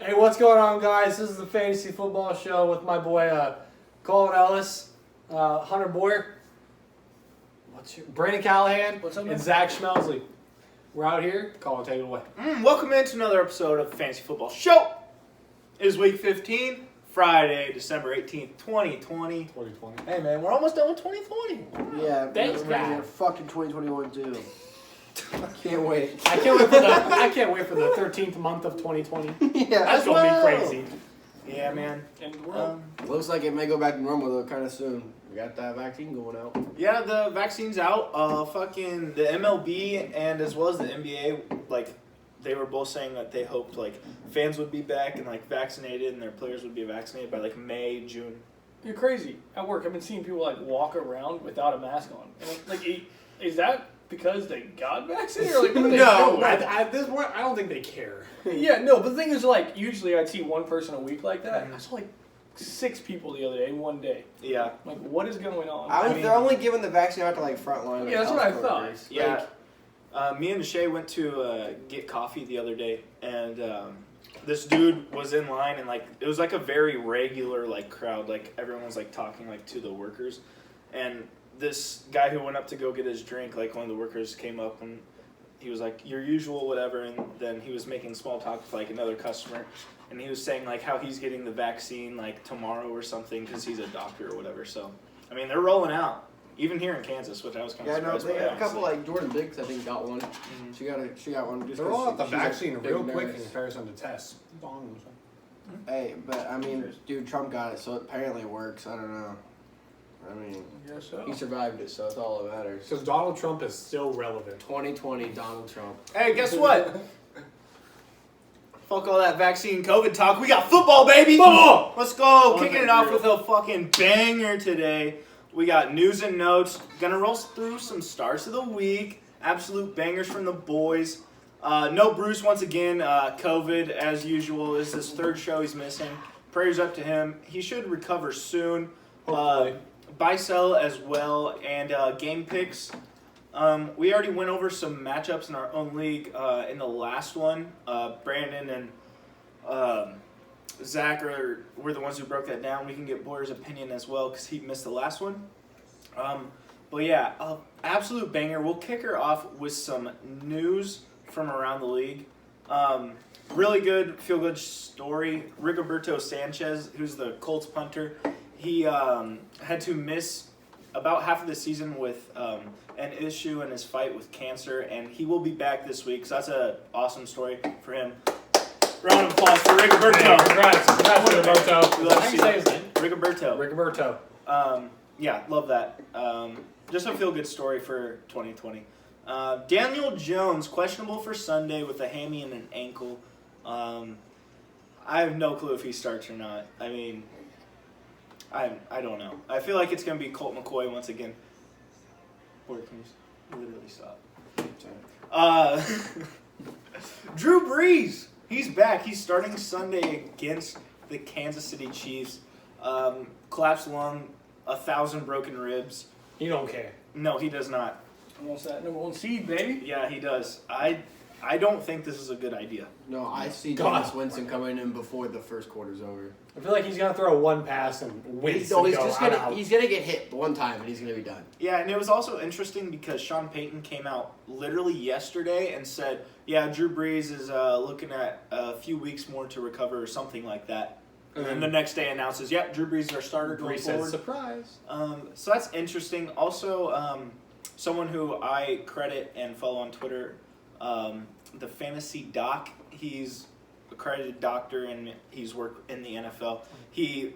Hey, what's going on, guys? This is the Fantasy Football Show with my boy Colin Ellis, Hunter Boyer, Brandon Callahan, What's up, and man? Zach Schmelsley. We're out here. Colin, take it away. Welcome into another episode of the Fantasy Football Show. It is week 15, Friday, December 18th, 2020. 2020. Hey, man, we're almost done with 2020. Yeah, Thanks, we're ready guys. for fucking 2021 too. Can't wait. I can't wait for the 13th month of 2020. Yeah, That's gonna be crazy. Yeah, man. And we're looks like it may go back to normal though, kind of soon. We got that vaccine going out. Yeah, the vaccine's out. Fucking the MLB and as well as the NBA, like, they were both saying that they hoped, like, fans would be back and, like, vaccinated and their players would be vaccinated by, like, May, June. You're crazy. At work, I've been seeing people like walk around without a mask on. And like, is that because they got vaccinated? Or like, what are they no, doing? at this point, I don't think they care. Yeah, no. But the thing is, like, usually I'd see one person a week like that. I saw like 6 people the other day in one day. Yeah. Like, what is going on? They're only giving the vaccine out to like frontline. Yeah, that's what I thought. Yeah. Me and Shay went to get coffee the other day, and this dude was in line, and like it was like a very regular like crowd, like everyone was like talking like to the workers, and this guy who went up to go get his drink, like one of the workers came up and he was like your usual whatever, and then he was making small talk with like another customer, and he was saying like how he's getting the vaccine like tomorrow or something because he's a doctor or whatever. So I mean they're rolling out. Even here in Kansas, which I was kind of Yeah, no, surprised they by. got a couple honestly. like Jordan Biggs, I think, got one. Mhm. She got one. Just They're all 'cause out the she's a vaccine big real quick in nurse. comparison to tests. Hey, but I mean, dude, Trump got it, so it apparently works. I don't know. I mean, I guess so. he survived it, so it's all that matters. Because Donald Trump is still relevant. 2020, Donald Trump. Hey, guess what? Fuck all that vaccine COVID talk. We got football, baby! Football! Let's go! On Kicking the it off grill. with a fucking banger today. We got news and notes. Gonna roll through some starts of the week. Absolute bangers from the boys. No Bruce once again. COVID, as usual, is his third show he's missing. Prayers up to him. He should recover soon. Hopefully. Buy sell as well, and game picks. We already went over some matchups in our own league in the last one. Brandon and Zach were the ones who broke that down. We can get Boyer's opinion as well because he missed the last one. But yeah, absolute banger. We'll kick her off with some news from around the league. Really good, feel-good story. Rigoberto Sanchez, who's the Colts punter, he had to miss about half of the season with an issue in his fight with cancer, and he will be back this week, so that's an awesome story for him. Round of applause for Rigoberto. Hey, congrats, Rigoberto. We love How to do see you say his name? Rigoberto. Rigoberto. Yeah, love that. Just a feel-good story for 2020. Daniel Jones, questionable for Sunday with a hammy and an ankle. I have no clue if he starts or not. I mean, I don't know. I feel like it's going to be Colt McCoy once again. Or can you literally stop? Drew Brees, he's back. He's starting Sunday against the Kansas City Chiefs. Collapsed lung, 1,000 broken ribs. You don't care. No, he does not. Almost that number 1 seed, baby. Yeah, he does. I don't think this is a good idea. No, I see God. Jameis Winston coming in before the first quarter's over. I feel like he's gonna throw one pass and win. He's gonna get hit one time and he's gonna be done. Yeah, and it was also interesting because Sean Payton came out literally yesterday and said, yeah, Drew Brees is looking at a few weeks more to recover or something like that. And then the next day announces, yeah, Drew Brees is our starter going Brees said forward. surprise. So that's interesting. Also, someone who I credit and follow on Twitter, the Fantasy Doc, he's accredited doctor and he's worked in the NFL. He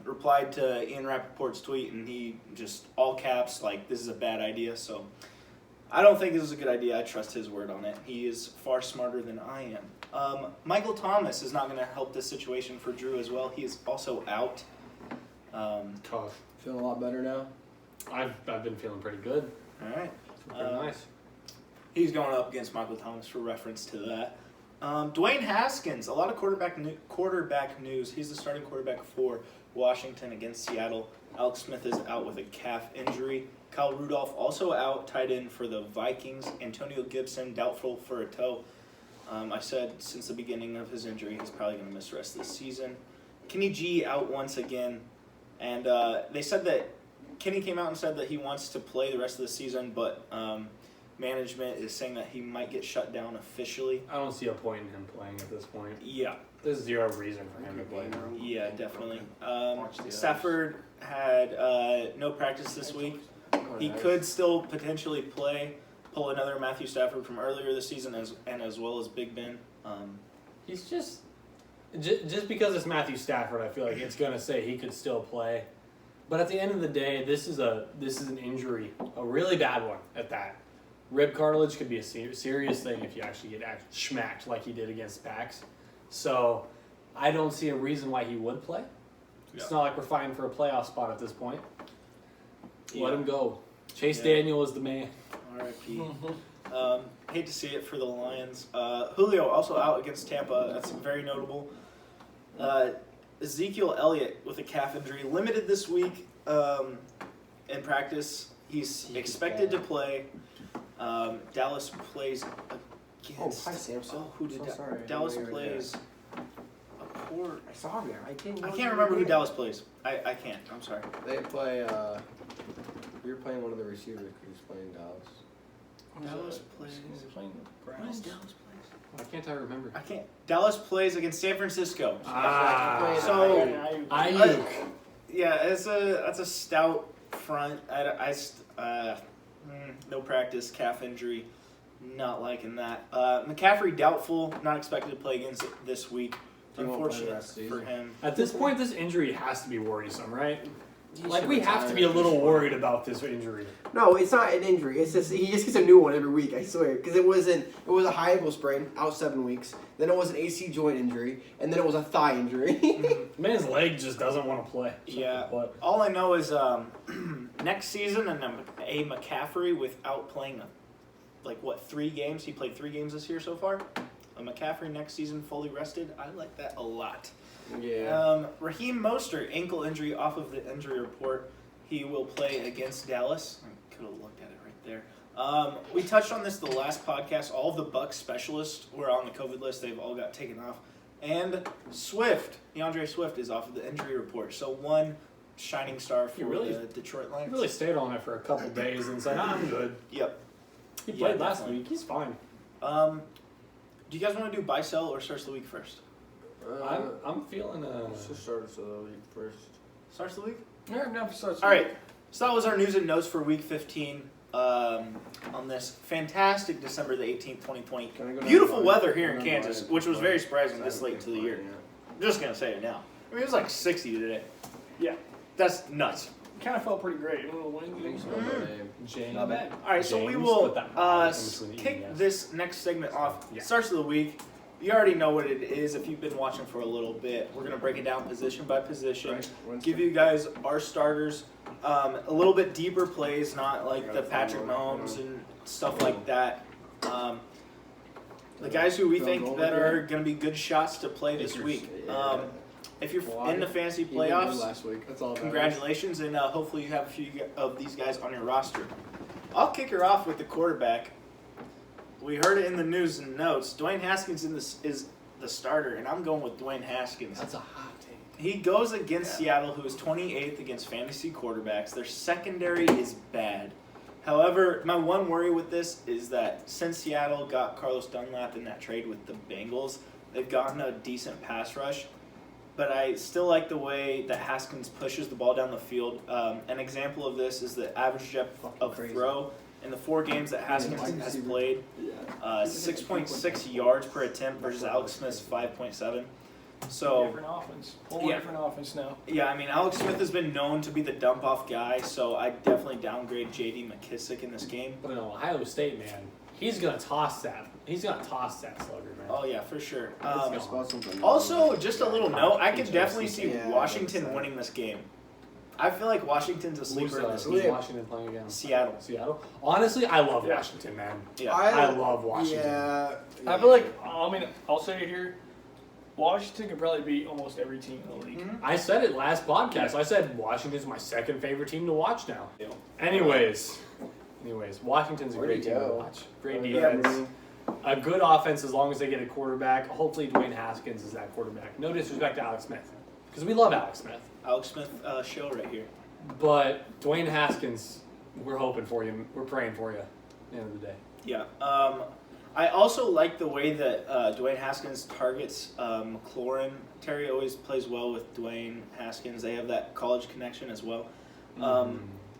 replied to Ian Rappaport's tweet and he just, all caps, like, this is a bad idea. So I don't think this is a good idea. I trust his word on it. He is far smarter than I am. Michael Thomas is not going to help this situation for Drew as well. He is also out. Tough. Feeling a lot better now. I've been feeling pretty good. All right. Pretty nice. He's going up against Michael Thomas for reference to that. Dwayne Haskins, a lot of quarterback news. He's the starting quarterback for Washington against Seattle. Alex Smith is out with a calf injury. Kyle Rudolph also out, tight end for the Vikings. Antonio Gibson doubtful for a toe. I said since the beginning of his injury, he's probably going to miss the rest of the season. Kenny G out once again, and they said that Kenny came out and said that he wants to play the rest of the season, but management is saying that he might get shut down officially. I don't see a point in him playing at this point. Yeah, There's zero reason for him to play now. yeah, definitely. Watch the Stafford had no practice this week. He could still potentially pull another Matthew Stafford from earlier this season, as well as Big Ben. He's just because it's Matthew Stafford, I feel like it's gonna say he could still play. But at the end of the day, this is an injury, a really bad one at that. Rib cartilage could be a serious thing if you actually get smacked like he did against Pax. So I don't see a reason why he would play. It's not like we're fighting for a playoff spot at this point. Let him go. Chase Daniel is the man. R.I.P. Hate to see it for the Lions. Julio also out against Tampa. That's very notable. Ezekiel Elliott with a calf injury, limited this week in practice. He's expected to play. Dallas plays against. Oh, hi, Samson. Oh, who did So that? sorry, I didn't Dallas know you were plays a poor. I saw him there. I didn't. I can't remember who Dallas plays. I can't. I'm sorry. They play. You're playing one of the receivers who's playing Dallas. Dallas plays. He's playing the What Browns. is Dallas plays? Why can't I remember? I can't. Dallas plays against San Francisco. So Ayuk. Yeah, that's a stout front. No practice, calf injury, not liking that. McCaffrey doubtful, not expected to play against it this week. He won't play the Unfortunate rest of the for season. him. At this point, this injury has to be worrisome, right? He Like should we have to retire be a for little sure. worried about this injury. No, it's not an injury. It's just he just gets a new one every week. I swear, because it was a high ankle sprain, out 7 weeks. Then it was an AC joint injury, and then it was a thigh injury. Man's leg just doesn't want to play. Yeah. But All I know is next season and a McCaffrey without playing 3 games. He played 3 games this year so far. A McCaffrey next season fully rested. I like that a lot. Yeah. Raheem Mostert, ankle injury off of the injury report. He will play against Dallas. I could have looked at it right there. We touched on this the last podcast. All of the Bucs specialists were on the COVID list. They've all got taken off. And DeAndre Swift is off of the injury report. So one shining star for the Detroit he Lions. really stayed on it for a couple days and said, I'm good. Yep. He Yeah, played last definitely. week. He's fine. Do you guys want to do buy, sell, or starts the week first? I'm feeling Let's just start us the week first. Starts the week? Yeah, no, starts. All right. So that was our news and notes for week 15 on this fantastic December the 18th, 2020. Can I go down Beautiful the weather line? here in Go down the Kansas, line. which was very surprising this late into the year. Yeah. I'm just going to say it now. I mean, it was like 60 today. Yeah, That's nuts. kind of felt pretty great. A little windy. James. Not bad. All right, so we James, will put that in between the kick ES. this next segment off. Yeah. Starts of the week. You already know what it is if you've been watching for a little bit. We're going to break it down position by position. Right. Give you guys our starters, a little bit deeper plays, not like the Patrick Mahomes and stuff like that. The guys who we think that are going to be good shots to play this week. If you're in the fantasy He did good playoffs, last week. That's all. congratulations, and hopefully you have a few of these guys on your roster. I'll kick her off with the quarterback. We heard it in the news and notes. Dwayne Haskins is the starter, and I'm going with Dwayne Haskins. That's a hot take. He goes against Seattle, who is 28th against fantasy quarterbacks. Their secondary is bad. However, my one worry with this is that since Seattle got Carlos Dunlap in that trade with the Bengals, they've gotten a decent pass rush. But I still like the way that Haskins pushes the ball down the field. An example of this is the average depth of throw in the 4 games that Haskins has played. 6.6 yards per attempt versus Alex Smith's 5.7. So Different offense. Whole Yeah. different offense now. yeah, I mean, Alex Smith has been known to be the dump-off guy, so I definitely downgrade J.D. McKissick in this game. But in Ohio State, man, he's gonna toss that. He's gonna toss that slugger, man. Oh, yeah, for sure. Also, Just a little note, I could definitely see Yeah, Washington that's winning this game. I feel like Washington's a sleeper in this Who's game. Washington playing again? Seattle. Seattle. Honestly, I love Yeah. Washington, man. Yeah. I love Washington. Yeah. I feel like, I mean, I'll say it here. Washington could probably beat almost every team in the league. Mm-hmm. I said it last podcast. I said Washington's my second favorite team to watch now. Yeah. Anyways, Washington's a Where'd great he team to go? watch. Great Yeah, defense. a good offense as long as they get a quarterback. Hopefully Dwayne Haskins is that quarterback. No disrespect to Alex Smith, because we love Alex Smith. Alex Smith show right here. But Dwayne Haskins, we're hoping for you. We're praying for you at the end of the day. Yeah. I also like the way that Dwayne Haskins targets McLaurin. Terry always plays well with Dwayne Haskins. They have that college connection as well.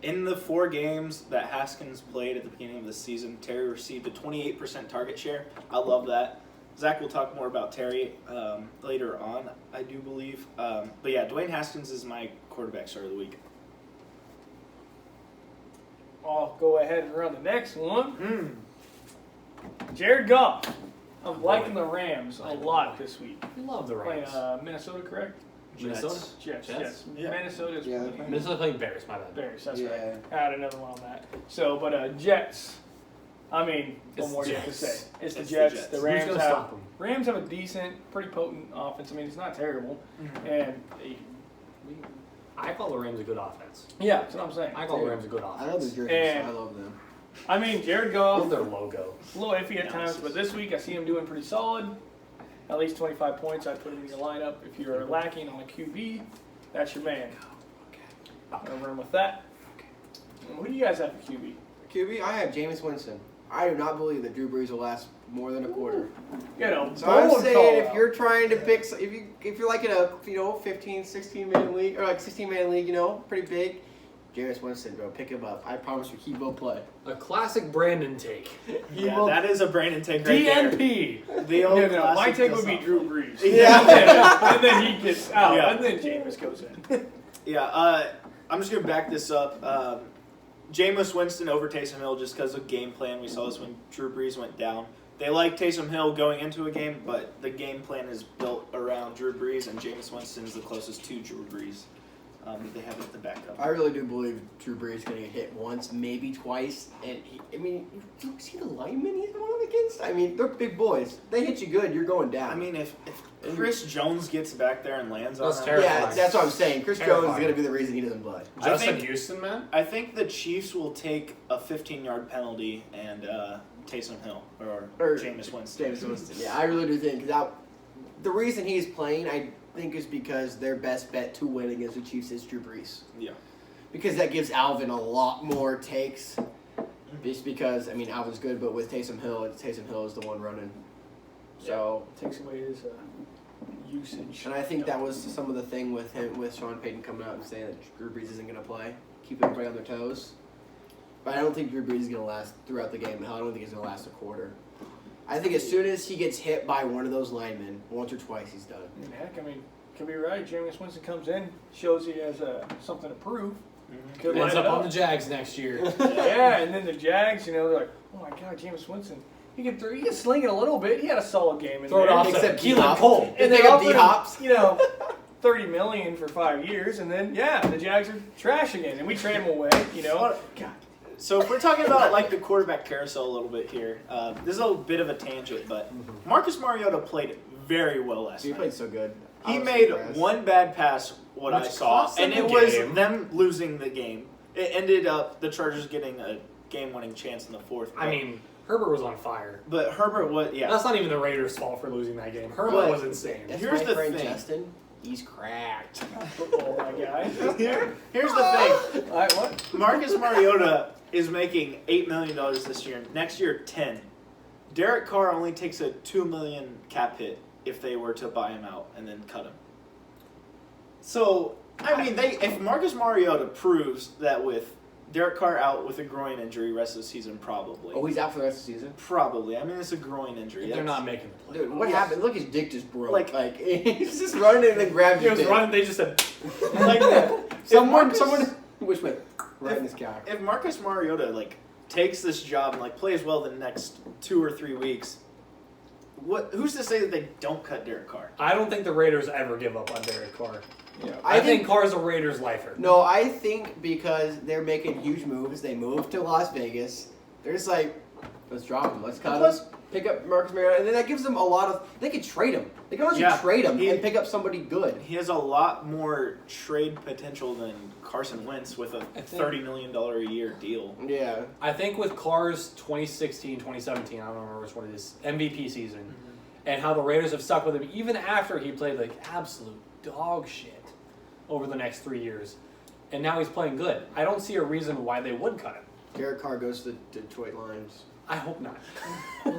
In the 4 games that Haskins played at the beginning of the season, Terry received a 28% target share. I love that. Zach will talk more about Terry later on, I do believe. But yeah, Dwayne Haskins is my quarterback start of the week. I'll go ahead and run the next one. Jared Goff. I'm liking the Rams a lot this week. We love the Playing Rams. Minnesota, correct? Minnesota? Jets. Yeah. Minnesota's Yeah. playing Minnesota playing Bears, my bad. Bears, that's Yeah. right. I had another one on that. So, but Jets. I mean, what It's more the do you have to Jets. say? It's the It's the Jets. Jets. The Who's Rams gonna have stop 'em? Rams have a decent, pretty potent offense. I mean, it's not terrible. And I call the Rams a good offense. yeah, that's what I'm saying. I call the Rams a good I offense. love the jerseys. And- I love them. I mean, Jared I love Goff, their logo. a little iffy at times, but this week I see him doing pretty solid. At least 25 points. I'd put him in your lineup. If you're lacking on a QB, that's your man. I'll run with that. Who do you guys have for QB? QB, I have Jameis Winston. I do not believe that Drew Brees will last more than a quarter. You know, So I'm bold saying call if out. you're trying to pick, if you're like in a 15, 16 man league or like 16 man league, pretty big, Jameis Winston, bro, pick him up. I promise you, he will play. A classic Brandon take. He Yeah, will. that is a Brandon take right there. DNP. The old No, my classic take would be Gus Drew Allen. Brees. Yeah. And then he gets out, Yeah. and then Jameis goes in. Yeah, I'm just going to back this up. Jameis Winston over Taysom Hill just because of game plan. We saw this when Drew Brees went down. They like Taysom Hill going into a game, but the game plan is built around Drew Brees, and Jameis Winston is the closest to Drew Brees. They have it at the backup. I really do believe Drew Brees is going to get hit once, maybe twice. And you see the linemen he's going up against? I mean, they're big boys. They hit you good, you're going down. I mean, if Chris Jones gets back there and lands on That's him, terrible. yeah, that's what I'm saying. Chris Jones is Terrifying. going to be the reason he doesn't play. Justin think- Houston, man. I think the Chiefs will take a 15-yard penalty and Taysom Hill or Jameis Winston. Jameis Winston. Yeah, I really do think that the reason he's playing, I think, is because their best bet to win against the Chiefs is Drew Brees. Yeah. Because that gives Alvin a lot more takes. Just because, I mean, Alvin's good, but with Taysom Hill is the one running. So, Takes away his usage. and I think that was some of the thing with him, with Sean Payton coming out and saying that Drew Brees isn't going to play, keep everybody on their toes. But I don't think Drew Brees is going to last throughout the game. Hell, I don't think he's going to last a quarter. I think as soon as he gets hit by one of those linemen, once or twice, he's done. I mean, heck, could be right. Jameis Winston comes in, shows he has something to prove. Could Ends line up it on the Jags next year. Yeah, and then the Jags, they're like, oh my God, Jameis Winston. He can sling it a little bit. He had a solid game in Throw it there. off Except to Keelan D-Hop. Cole. And They they got offered him, D-Hops. $30 million for 5 years, and then the Jags are trash again, and we trade him away. God. So if we're talking about like the quarterback carousel a little bit here, this is a bit of a tangent, but Marcus Mariota played very well last He night. played so good. He I was made surprised. one bad pass, what Which I saw, cost them and it the was game. them losing the game. It ended up the Chargers getting a game-winning chance in the fourth. I mean, Herbert was on fire. but Herbert was That's not even the Raiders' fault for losing that game. Herbert But- was insane. That's Here's my the friend thing. Justin. He's cracked. Football, my guy. Here's the thing. All right, what? Marcus Mariota is making $8 million this year. Next year, 10. Derek Carr only takes a $2 million cap hit if they were to buy him out and then cut him. So, I mean, if Marcus Mariota proves that with Derek Carr out with a groin injury rest of the season, probably. Oh, he's out for the rest of the season? Probably. I mean, it's a groin injury. They're That's- not making the play. Dude, what Yeah. happened? Look, his dick just broke. Like- he's just running and then grabbed He his was dick. running. They just said, like Someone, Marcus- which went right in his cock. If Marcus Mariota takes this job and plays well the next 2 or 3 weeks, who's to say that they don't cut Derek Carr? I don't think the Raiders ever give up on Derek Carr. Yeah. I think Carr's a Raiders lifer. No, I think because they're making huge moves, they moved to Las Vegas. There's like Let's drop him. Let's cut Plus- him. Pick up Marcus Mariota, and then that gives them a lot of. They could trade him. They can honestly Yeah, trade him he- and pick up somebody good. He has a lot more trade potential than Carson Wentz with a $30 million a year deal. Yeah. I think with Carr's 2016, 2017, I don't remember which one it is, MVP season, and how the Raiders have stuck with him even after he played like absolute dog shit over the next 3 years. And now he's playing good. I don't see a reason why they would cut him. Derek Carr goes to the Detroit Lions. I hope not. I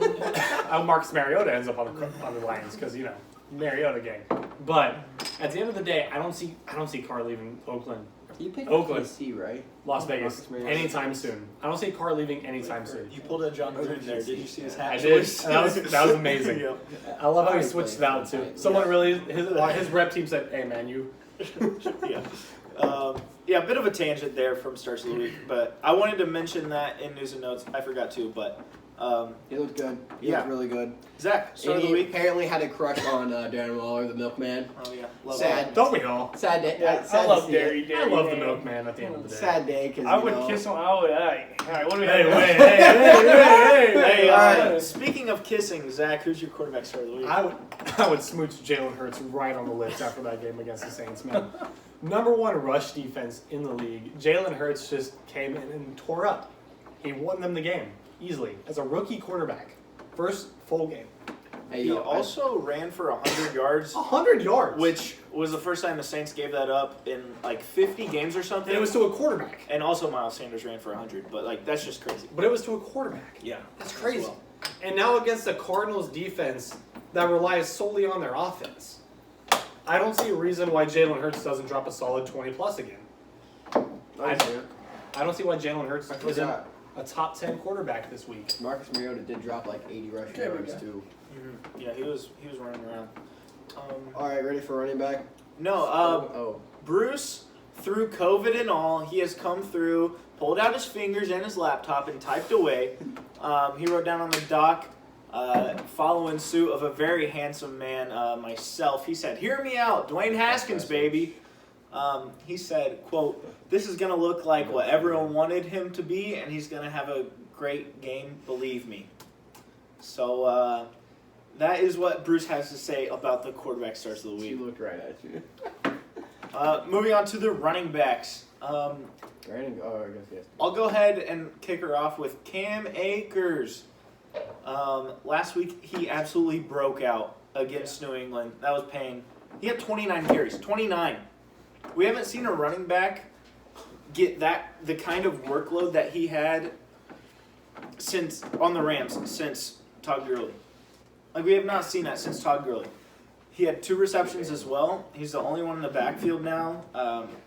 hope Marcus Mariota ends up on the Lions because, you know, Mariota gang. But at the end of the day, I don't see Carr leaving Oakland, He picked Oakland. KC, right? Las Vegas Marcus Mariota. anytime soon. I don't see Carr leaving anytime soon. You pulled a John Gruden there. Did you see his hat I did. choice? That was amazing. Yeah. I love how he Always switched it plays out too. sometimes. Someone really his rep team said, "Hey man, you." Yeah. Yeah, a bit of a tangent there from Starts of the Week, but I wanted to mention that in news and notes. I forgot to, but He looked good. He Yeah. looked really good. Zach, Start And of the he Week. apparently had a crush on Darren Waller, the milkman. Oh yeah, love Sad. that. Don't we all? Sad day. Yeah, sad I love to see it. Dairy I love the man. milkman at the end of the day. Sad day because I would kiss him. I would. All right, what do we Hey, have? wait, hey. Hey, All right. Speaking of kissing, Zach, who's your quarterback Start of the Week? I would smooch Jalen Hurts right on the lips after that game against the Saints, man. Number one rush defense in the league. Jalen Hurts just came in and tore up. He won them the game easily as a rookie quarterback. First full game. Hey, He yo, also ran for 100 yards, 100 yards. which was the first time the Saints gave that up in like 50 games or something. And it was to a quarterback. And also Miles Sanders ran for 100, but like that's just crazy. But it was to a quarterback. Yeah, That's as crazy. well. And now against the Cardinals defense that relies solely on their offense. I don't see a reason why Jalen Hurts doesn't drop a solid 20 plus again. I don't see why Jalen Hurts I isn't forgot. a top 10 quarterback this week. Marcus Mariota did drop like 80 rushing There we yards go. too. Yeah, he was running around. All right, ready for running back? No, Bruce, through COVID and all, he has come through, pulled out his fingers and his laptop and typed away. He wrote down on the doc, following suit of a very handsome man, myself. He said, "Hear me out, Dwayne Haskins, baby." He said, quote, "This is going to look like what everyone wanted him to be, and he's going to have a great game, believe me." So, that is what Bruce has to say about the quarterback starts of the He week. looked right at you. Moving on to the running backs. Brandon, I guess yes. I'll go ahead and kick her off with Cam Akers. Last week, he absolutely broke out against New England. That was pain. He had 29 carries. 29. We haven't seen a running back get the kind of workload that he had on the Rams since Todd Gurley. Like, we have not seen that since Todd Gurley. He had 2 receptions as well. He's the only one in the backfield now.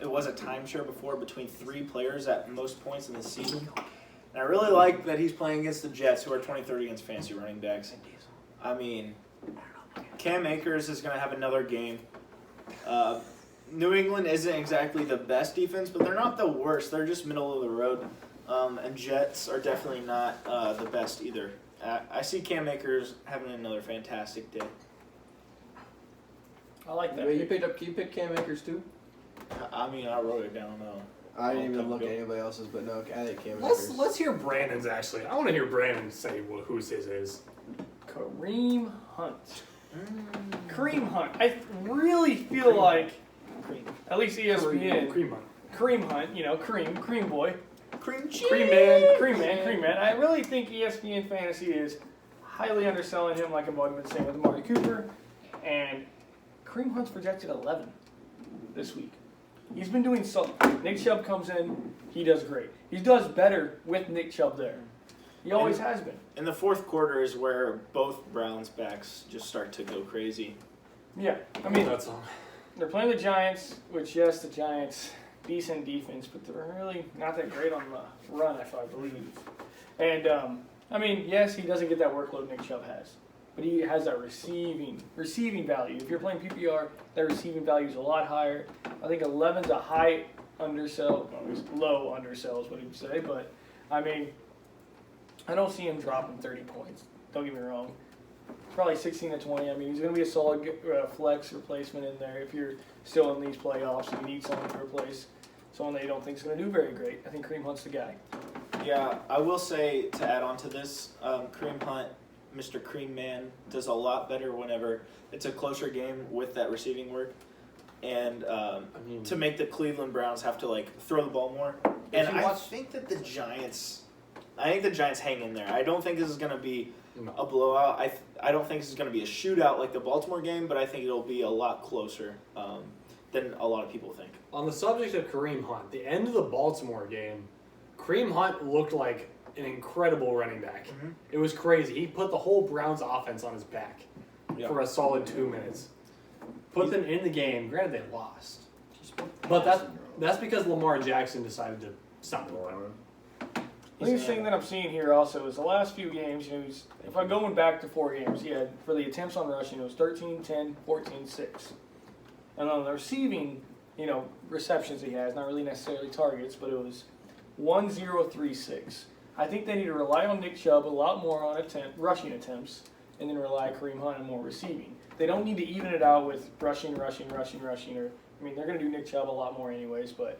It was a timeshare before between 3 players at most points in the season. And I really like that he's playing against the Jets, who are 23rd against fantasy running backs. I mean, Cam Akers is going to have another game. New England isn't exactly the best defense, but they're not the worst. They're just middle of the road. And Jets are definitely not the best either. I see Cam Akers having another fantastic day. I like that. Wait, you picked Cam Akers too? I mean, I wrote it down though. I didn't even Don't look go. at anybody else's, but no, I think Cam Let's Akers. let's hear Brandon's actually. I want to hear Brandon say whose his is. Kareem Hunt. Kareem Hunt. I really feel like, at least ESPN, Cream on. Kareem Hunt, you know, Kareem boy, Cream cheese. Cream man. I really think ESPN Fantasy is highly underselling him, like I've been saying with Amari Cooper. And Kareem Hunt's projected 11 this week. He's been doing so. Nick Chubb comes in, he does great. He does better with Nick Chubb there. He always has been. In the fourth quarter is where both Browns backs just start to go crazy. Yeah, I mean, That's all. they're playing the Giants, which, yes, the Giants, decent defense, but they're really not that great on the run, if I believe. And, I mean, yes, he doesn't get that workload Nick Chubb has, but he has that receiving value. If you're playing PPR, that receiving value is a lot higher. I think 11's a high undersell, low undersell is what he would say, but, I mean, I don't see him dropping 30 points. Don't get me wrong. Probably 16 to 20. I mean, he's going to be a solid flex replacement in there if you're still in these playoffs and you need someone to replace someone that you don't think is going to do very great. I think Kareem Hunt's the guy. Yeah, I will say to add on to this, Kareem Hunt, Mr. Cream Man, does a lot better whenever it's a closer game with that receiving work, and to make the Cleveland Browns have to like throw the ball more. And I think that the Giants hang in there. I don't think this is going to be a blowout. I don't think this is going to be a shootout like the Baltimore game, but I think it'll be a lot closer than a lot of people think. On the subject of Kareem Hunt, the end of the Baltimore game, Kareem Hunt looked like an incredible running back. Mhm. It was crazy. He put the whole Browns offense on his back Yeah. for a solid 2 minutes. Put them in the game. Granted, they lost. But that's because Lamar Jackson decided to stop the run. The biggest thing that I'm seeing here also is the last few games, if I'm going back to 4 games, he had, for the attempts on rushing, it was 13, 10, 14, 6. And on the receiving, receptions he has, not really necessarily targets, but it was 1, 0, 3, 6. I think they need to rely on Nick Chubb a lot more on rushing attempts, and then rely on Kareem Hunt on more receiving. They don't need to even it out with rushing, or, they're going to do Nick Chubb a lot more anyways, but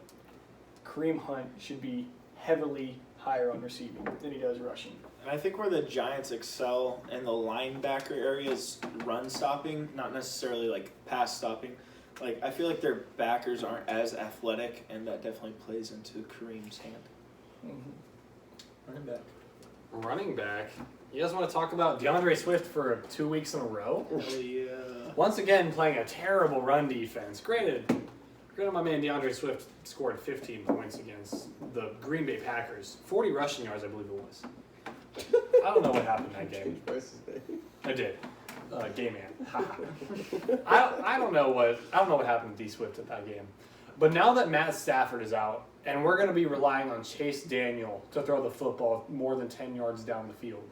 Kareem Hunt should be heavily higher on receiving than he does rushing. And I think where the Giants excel in the linebacker area is run stopping, not necessarily like pass stopping. Like I feel like their backers aren't as athletic, and that definitely plays into Kareem's hand. Mm-hmm. Running back. You guys want to talk about DeAndre Swift for 2 weeks in a row? Hell yeah. Once again, playing a terrible run defense. Granted, my man DeAndre Swift scored 15 points against the Green Bay Packers. 40 rushing yards, I believe it was. I don't know what happened that game. I did. Gay man. I don't know what happened to D Swift at that game. But now that Matt Stafford is out, and we're going to be relying on Chase Daniel to throw the football more than 10 yards down the field.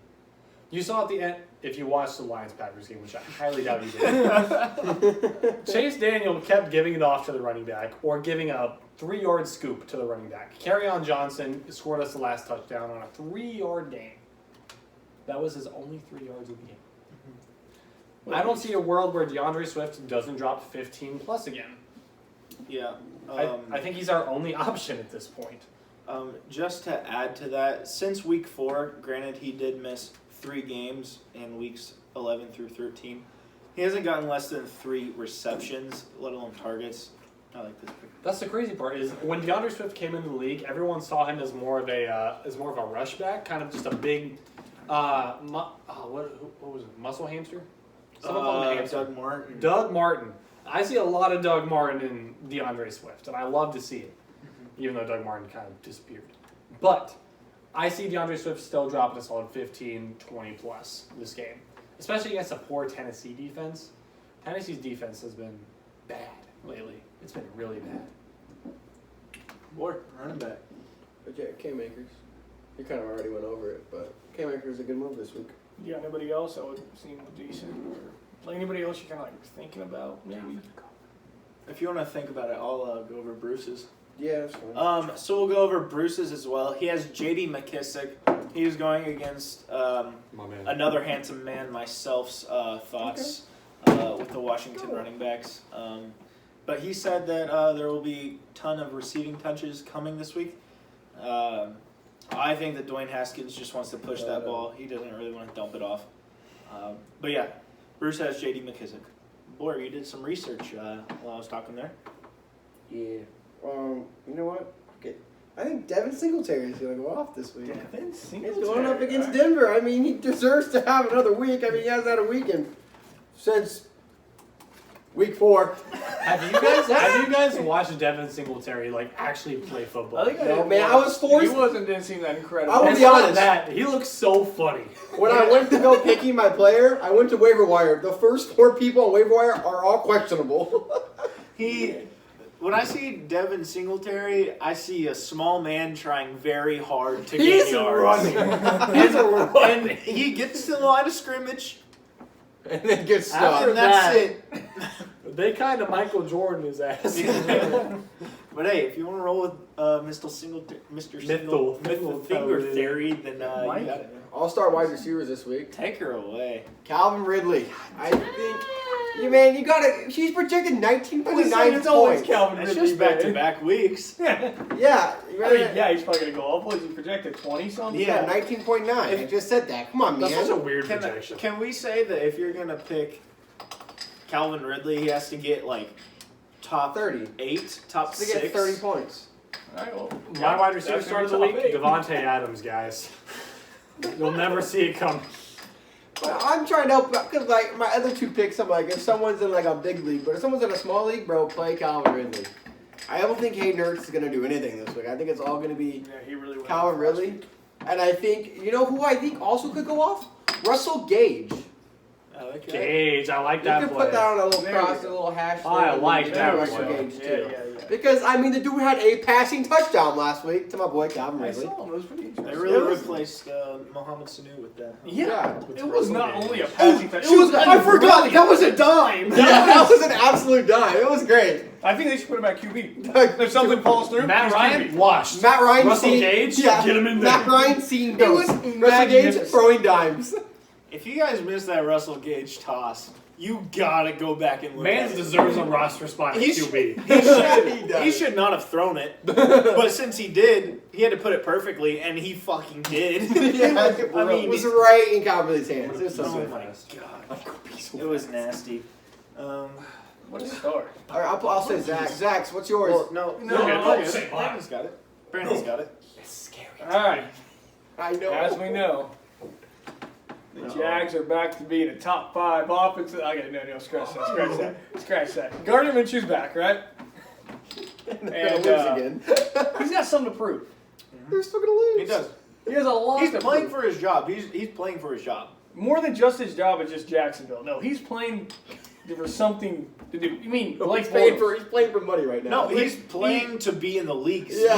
You saw at the end, if you watched the Lions-Packers game, which I highly doubt you did, Chase Daniel kept giving it off to the running back or giving a 3-yard scoop to the running back. Kerryon Johnson scored us the last touchdown on a 3-yard gain. That was his only 3 yards of the game. I don't see a world where DeAndre Swift doesn't drop 15 plus again. Yeah. I think he's our only option at this point. Just to add to that, since week 4, granted he did miss 3 games in weeks 11 through 13. He hasn't gotten less than 3 receptions, let alone targets. I like this pick. That's the crazy part is when DeAndre Swift came into the league, everyone saw him as more of a rush back, kind of just a big, what was it, muscle hamster? Someone called him a hamster. Doug Martin. Doug Martin. I see a lot of Doug Martin in DeAndre Swift, and I love to see it, even though Doug Martin kind of disappeared. But I see DeAndre Swift still dropping a solid 15, 20 plus this game, especially against a poor Tennessee defense. Tennessee's defense has been bad lately. It's been really bad. Or running back. But yeah, K-Makers. You kind of already went over it, but K-Makers is a good move this week. You got anybody else that would seem decent? Or like anybody else you're kind of like thinking about, maybe? If you want to think about it, I'll go over Bruce's. Yeah, that's fine. So we'll go over Bruce's as well. He has J.D. McKissick. He's going against My man. another handsome man, myself's thoughts with the Washington running backs. But he said that there will be a ton of receiving touches coming this week. I think that Dwayne Haskins just wants to push that ball. He doesn't really want to dump it off. But yeah, Bruce has J.D. McKissick. Boy, you did some research while I was talking there. Yeah. You know what? Okay. I think Devin Singletary is going to go off this week. Devin He's Singletary. going up against Denver. I mean, he deserves to have another week. I mean, he hasn't had a weekend since week 4. Have you guys watched Devin Singletary actually play football? I think No, man, I was forced. didn't seem that incredible. I will It's be not honest. that he looks so funny. When I went to go picking my player, I went to waiver wire. The first 4 people on waiver wire are all questionable. When I see Devin Singletary, I see a small man trying very hard to He's gain yards. running. He's running. And he gets to the line of scrimmage, And then gets After stopped. and that's that- it. They kind of Michael Jordan his ass. But hey, if you want to roll with Mr. Finger Theory. Theory, then you Mike? got it. All-star wide receivers this week. Take her away. Calvin Ridley. I think You man, you gotta. She's projected 19.9 It's always points. Calvin It's Ridley. just back-to-back weeks. Yeah, you I mean, ready? yeah, he's probably gonna go off. What is he projected? 20 something? Yeah, 19.9. I just said that. Come on, man. That's such a weird Can, projection. can we say that if you're gonna pick Calvin Ridley, he has to get like top 30. 8, top To 6? get 30 points. All right, well, My wide receiver that's start of the gonna week, be top 8. Devontae Adams, guys. You'll never see it come. But I'm trying to help because like my other two picks, I'm like if someone's in like a big league, but if someone's in a small league, bro, play Calvin Ridley. I don't think Hayden Hurst is gonna do anything this week. I think it's all gonna be Yeah, he really went Calvin off last Ridley, week. and I think you know who I think also could go off? Russell Gage. Gage, I like You that could play. put that on a little There cross, we a little hashtag. I like and that Russell play. Gage Yeah, too. yeah. Because I mean the dude had a passing touchdown last week to my boy Calvin I Ridley. saw him. It was pretty They interesting. really It was- replaced Mohamed Sanu with that. Yeah, With it was Russell not Gage. only a passing touchdown. It was. I forgot that was a dime. Yeah, that was an absolute dime. It was great. I think they should put him at QB. If something falls through, Matt he's Ryan, QB. washed. Matt Ryan Russell seeing, Gage, yeah, get him in there. Matt Ryan seeing It was ghosts. Russell Gage magnificent. throwing dimes. If you guys missed that Russell Gage toss, you gotta go back and look Mans at it. deserves a roster spot at He QB. He does. He should not have thrown it, but since he did, he had to put it perfectly, and he fucking did. Yeah, I mean, it was right in Calvin Ridley's hands. It was so oh good. my god, it was nasty. What a start. All right, I'll say Zach. Zach, what's yours? Well, no, No, don't good. say mine. Brandon's got it. Brandon's got it. All right, I know. as we know, the Jags are back to being a top 5 offensive. Okay, no, scratch that. Gardner Minshew's back, right? They're And, gonna lose again. He's got something to prove. They're still gonna lose. He does. He has a lot He's to playing prove. for his job. He's playing for his job. More than just his job at just Jacksonville. No, he's playing for something to do. You mean He's playing for money right now. No, he's playing to be in the league. Yeah.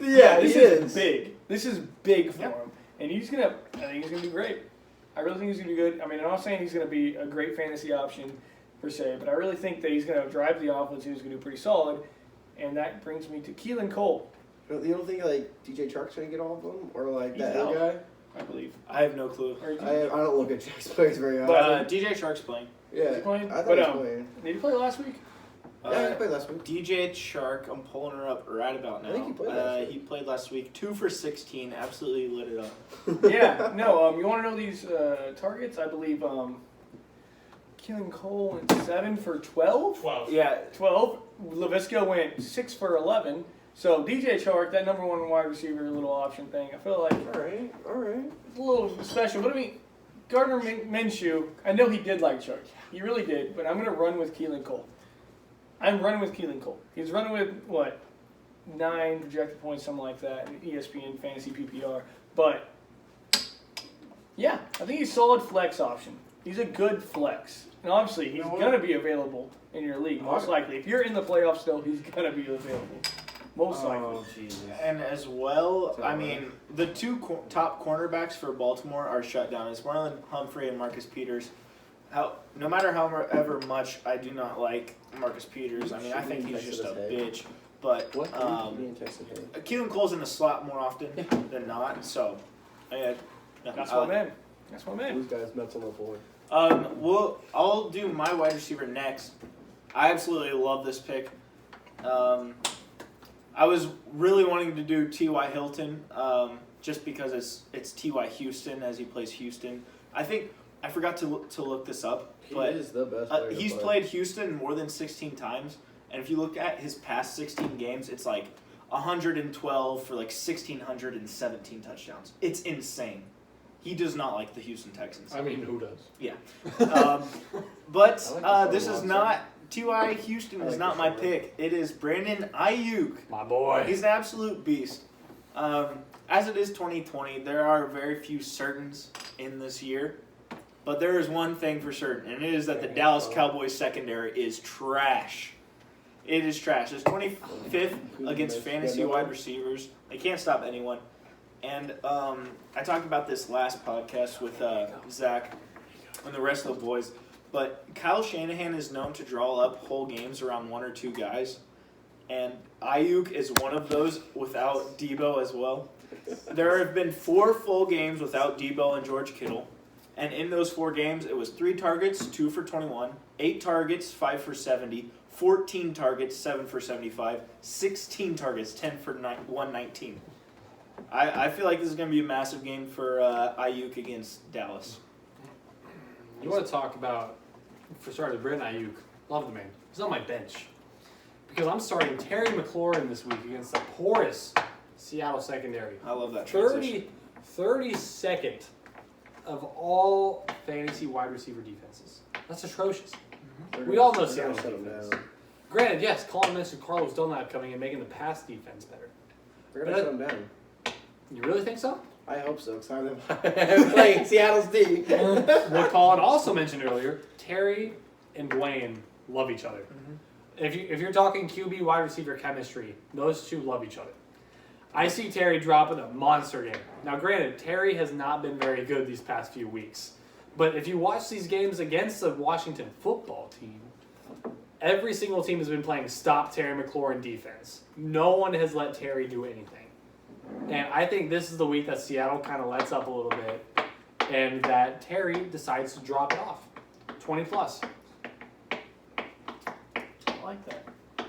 now. Yeah, this he is is. big. This is big for Yeah. him, and I think he's gonna do great. I really think he's gonna be good. I mean, I'm not saying he's gonna be a great fantasy option per se, but I really think that he's gonna drive the offense. He's gonna do pretty solid, and that brings me to Keelan Cole, You don't think like DJ Chark's gonna get all of them, or like He's that out. other guy? I believe. I have no clue. Or I don't look at Jack's plays very often. But- DJ Shark's playing. yeah, is he playing? I thought But, he was playing. did he play last week? Yeah, he played last week. DJ Shark, I'm pulling her up right about now. I think he played last week. He played last week. 2 for 16, absolutely lit it up. Yeah. No. You want to know these targets? I believe Keelan Cole went 7 for 12. 12. Yeah, 12. Lavisca went 6 for 11. So DJ Chark, that number 1 wide receiver little option thing, I feel like All right. it's a little special. But I mean, Gardner Minshew, I know he did like Chark. He really did. But I'm going to run with Keelan Cole. I'm running with Keelan Cole. He's running with, what, 9 projected points, something like that, in ESPN Fantasy PPR. But, yeah, I think he's a solid flex option. He's a good flex. And obviously, he's going to be available in your league, most likely. If you're in the playoffs still, he's going to be available. Most likely. Jesus. and as well, So, I mean, the 2 top cornerbacks for Baltimore are shut down. It's Marlon Humphrey and Marcus Peters. No matter however much I do not like Marcus Peters, I mean, I think he's just a bitch. But What? Keelan Cole's in the slot more often than not, so That's my man. That's my man. These guys nuts on the floor. I'll do my wide receiver next. I absolutely love this pick. I was really wanting to do T.Y. Hilton, just because it's T.Y. Houston as he plays Houston. I forgot to look this up, but He is the best player to he's play. played Houston more than 16 times, and if you look at his past 16 games, it's like 112 for like 1,617 touchdowns. It's insane. He does not like the Houston Texans. I mean, who does? But I like the this is Sullivan not T.Y. Houston I is like not the my Sullivan. pick. It is Brandon Ayuk. My boy. He's an absolute beast. As it is 2020, there are very few certains in this year, but there is one thing for certain, and it is that the Dallas Cowboys secondary is trash. It is trash. It's 25th against fantasy wide receivers. They can't stop anyone. And I talked about this last podcast with Zach and the rest of the boys, but Kyle Shanahan is known to draw up whole games around 1 or 2 guys, and Ayuk is one of those without Debo as well. There have been 4 full games without Debo and George Kittle, And in those 4 games, it was 3 targets, 2 for 21, 8 targets, 5 for 70, 14 targets, 7 for 75, 16 targets, 10 for 119. I feel like this is going to be a massive game for Ayuk against Dallas. You want to talk about, for starters, Brandon Ayuk. Love the man. He's on my bench. Because I'm starting Terry McLaurin this week against the porous Seattle secondary. I love that transition. 32nd of all fantasy wide receiver defenses. That's atrocious. We all know They're Seattle gonna shut 'em defense. down. Granted, yes, Colin mentioned Carlos Dunlap coming and making the pass defense better. They're gonna shut them down. You really think so? I hope so, because I'm playing Seattle's D. What Colin also mentioned earlier, Terry and Dwayne love each other. If you're talking QB wide receiver chemistry, those two love each other. I see Terry dropping a monster game. Now, granted, Terry has not been very good these past few weeks. But if you watch these games against the Washington football team, every single team has been playing stop Terry McLaurin defense. No one has let Terry do anything. And I think this is the week that Seattle kind of lets up a little bit and that Terry decides to drop it off. 20 plus. I like that.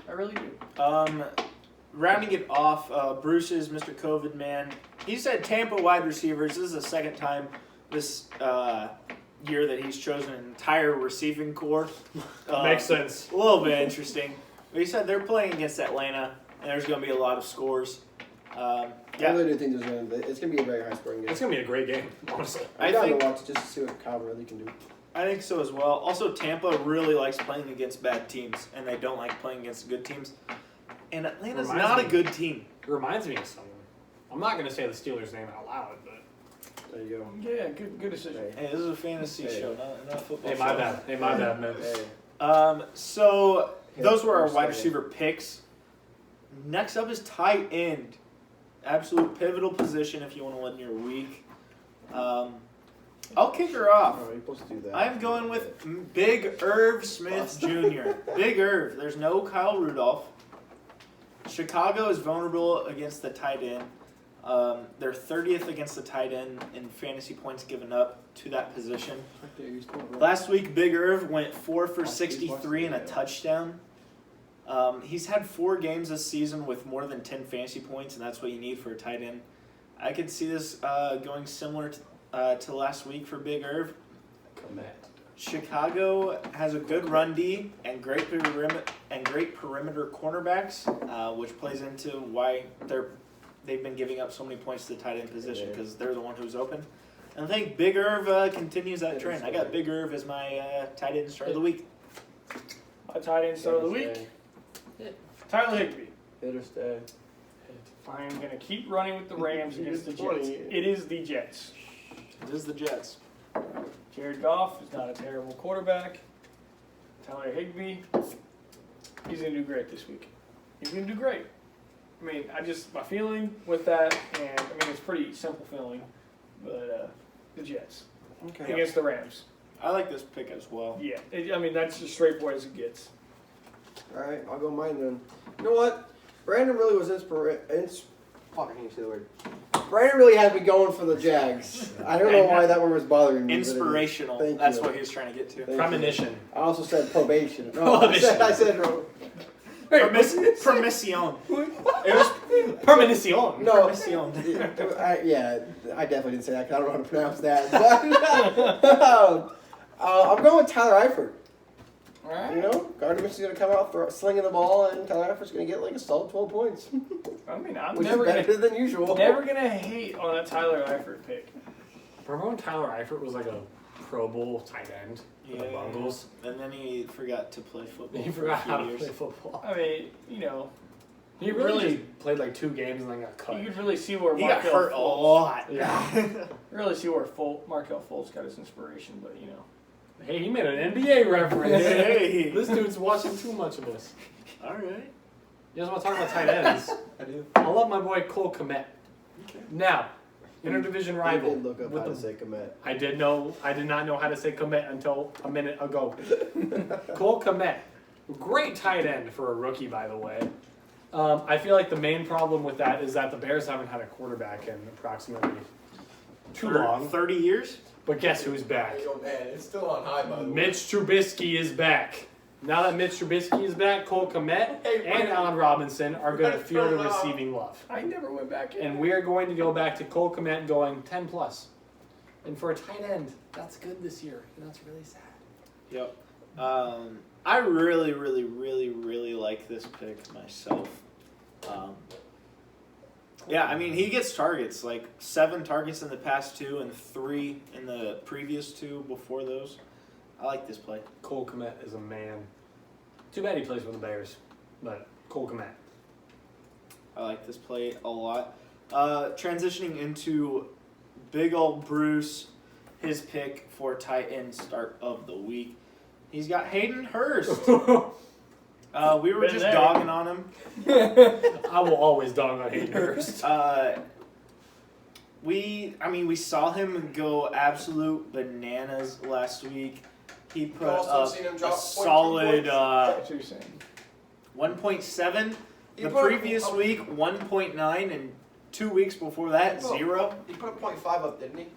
I really do. Rounding it off, Bruce is Mr. COVID man. He said Tampa wide receivers. This is the second time this year that he's chosen an entire receiving core. Makes sense. A little bit interesting. But he said they're playing against Atlanta, and there's going to be a lot of scores. I Yeah, really do think it's going to be a very high scoring game. It's going to be a great game, honestly. I'm down to watch just to see what Kyle really can do. I think so as well. Also, Tampa really likes playing against bad teams, and they don't like playing against good teams. And Atlanta's Reminds not me. a good team. It reminds me of someone. I'm not going to say the Steelers' name out loud, but... There you go. Yeah, good decision. Hey. Hey, this is a fantasy Hey. show, not a football Hey, show. my bad. Hey, my bad, man. Hey. So those were our first wide day. receiver picks. Next up is tight end. Absolute pivotal position if you want to win your week. I'll kick her off. Oh, you're supposed to do that. I'm going with Big Irv Smith Jr. Big Irv. There's no Kyle Rudolph. Chicago is vulnerable against the tight end. They're 30th against the tight end in fantasy points given up to that position. Right there, you're supposed to- Last week, Big Irv went 4 for 63 and a touchdown. He's had 4 games this season with more than 10 fantasy points, and that's what you need for a tight end. I could see this going similar to last week for Big Irv. Chicago has a good run D and great perimeter cornerbacks, which plays into why they've been giving up so many points to the tight end position because they're the one who's open. And I think Big Irv continues that trend. I got Big Irv as my tight end start of the week. My tight end start of the week, Tyler Higbee. Hit or stay. I'm going to keep running with the Rams He against the gets 20. Jets. It is the Jets. It is the Jets. Jared Goff is not a terrible quarterback. Tyler Higbee, he's going to do great this week. He's going to do great. I mean, my feeling with that, and I mean, it's pretty simple feeling, but the Jets Okay. against the Rams. I like this pick as well. Yeah, I mean, that's as straightforward as it gets. All right, I'll go mine then. You know what? Brandon really was fuck, I can't say the word. Brandon really had me going for the Jags. I don't know why that one was bothering me. but it is. Inspirational. Thank That's you. what he was trying to get to. Thank you. Premonition. I also said probation. No, I said Permission. It was Permonition. no. permission. I definitely didn't say that because I don't know how to pronounce that. But I'm going with Tyler Eifert. All right. You know, Gardner Minshew's going to come out slinging the ball, and Tyler Eifert's going to get like a solid 12 points, I mean, I'm which never is better than usual. gonna hate on a Tyler Eifert pick. Remember when Tyler Eifert was like a Pro Bowl tight end for the Bungles? And then he forgot to play football. He for forgot a few how to years. play football. I mean, you know, He really just played like 2 games and then got cut. you could really see where He got Markelle hurt a Fultz, lot. Yeah. really see where Markelle Fultz got his inspiration, but you know. Hey, he made an NBA reference. Hey. This dude's watching too much of us. All right. You guys want to talk about tight ends? I do. I love my boy Cole Kmet. Okay. Now, interdivision rival. I did look up with how the- to say Komet. I did not know how to say Komet until a minute ago. Cole Kmet, great tight end for a rookie, by the way. I feel like the main problem with that is that the Bears haven't had a quarterback in approximately too long. 30 years? But guess who's back? Oh man, it's still on high, by the way. Mitch Trubisky is back. Now that Mitch Trubisky is back, Cole Kmet Hey, and Allen Robinson are going to feel the receiving love. I never went back in. And we are going to go back to Cole Kmet going 10 plus. And for a tight end, that's good this year. And that's really sad. Yep. I really, really, really, really like this pick myself. Yeah, I mean, he gets targets, like 7 targets in the past 2 and 3 in the previous 2 before those. I like this play. Cole Kmet is a man. Too bad he plays for the Bears. But Cole Kmet. I like this play a lot. Transitioning into big old Bruce, his pick for tight end start of the week. He's got Hayden Hurst. We were Been just there. dogging on him. I will always dog on Hayden Hurst. We saw him go absolute bananas last week. He put also up seen him a drop 0.2 solid points. That's what you're saying. 1.7. He The put- previous week, 1.9, and 2 weeks before that, Oh. 0. He put a 0.5 up, didn't he? It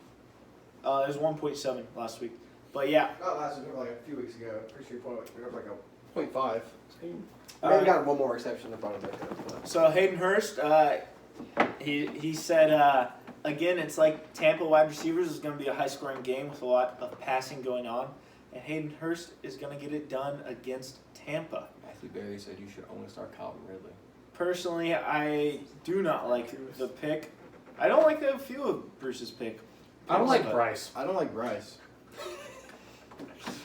was 1.7 last week. But yeah, Not last week, like a few weeks ago. Pretty sure he put up like a 0.5. Uh, Maybe got one more reception. I brought him back up. so Hayden Hurst, he said, again, it's like Tampa wide receivers is going to be a high-scoring game with a lot of passing going on. And Hayden Hurst is going to get it done against Tampa. Matthew Berry said you should only start Calvin Ridley. Personally, I do not like the pick. I don't like a few of Bruce's pick. I don't like But- Bryce. I don't like Bryce.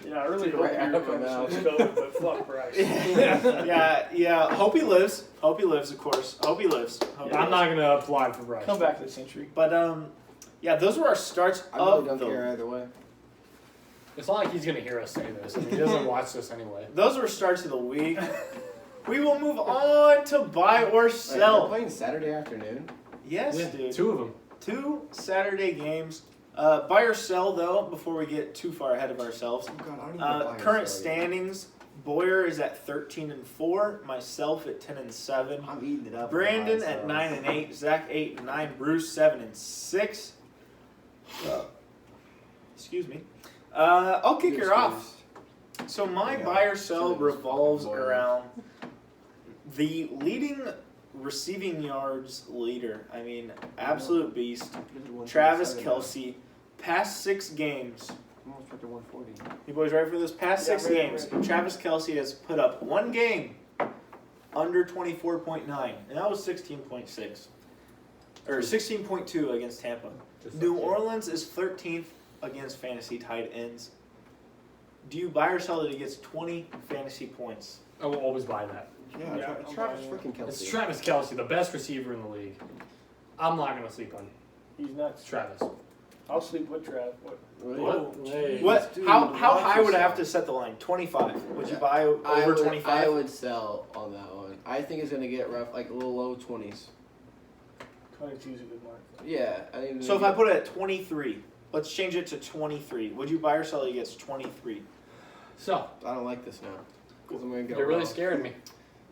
Yeah, I really hope Right, you're I don't going know. to COVID, but fuck Bryce. yeah. Hope he lives. Hope he lives, of course. Hope he lives. Hope he I'm lives. not going to apply for Bryce. Come back to the century. But yeah, those were our starts I really of don't the. care either way. It's not like he's going to hear us say this. I mean, he doesn't watch this anyway. Those were starts of the week. We will move on to buy or Wait, sell. we're playing Saturday afternoon. Yes, Yeah, dude. 2 of them. 2 Saturday games. Buy or sell though. Before we get too far ahead of ourselves. Oh God, I don't even know if I Current sell yet. standings: Boyer is at 13-4. Myself at 10-7. I'm eating it up. Brandon at 9-8. Zach 8-9. Bruce 7-6. Excuse me. I'll kick her off. So my Yeah, buy or sell should've just revolves fucking boiled. around the leading receiving yards leader. I mean, absolute beast. Travis Kelce. Past 6 games. Almost up to 140. You boys ready for this? Past Yeah, 6 ready, games, Travis Kelce has put up 1 game under 24.9, and that was 16.6. Or 16.2 against Tampa. New Orleans is 13th against fantasy tight ends. Do you buy or sell that he gets 20 fantasy points? I will always buy that. Yeah, Yeah, it's I'm Travis buying freaking Kelce. It's Travis Kelce, the best receiver in the league. I'm not going to sleep on He's nuts. Travis. I'll sleep with Trav. What? What? Hey. What? dude, How watch high would I have yourself. to set the line? 25. Would you Yeah. buy over 25? I would sell on that one. I think it's gonna get rough, like a little low 20s. 22 is a good mark. Yeah, I think. So if I put it at 23, let's change it to 23. Would you buy or sell that he gets 23? So, I don't like this now. 'Cause I'm gonna get you're really wrong. scaring me.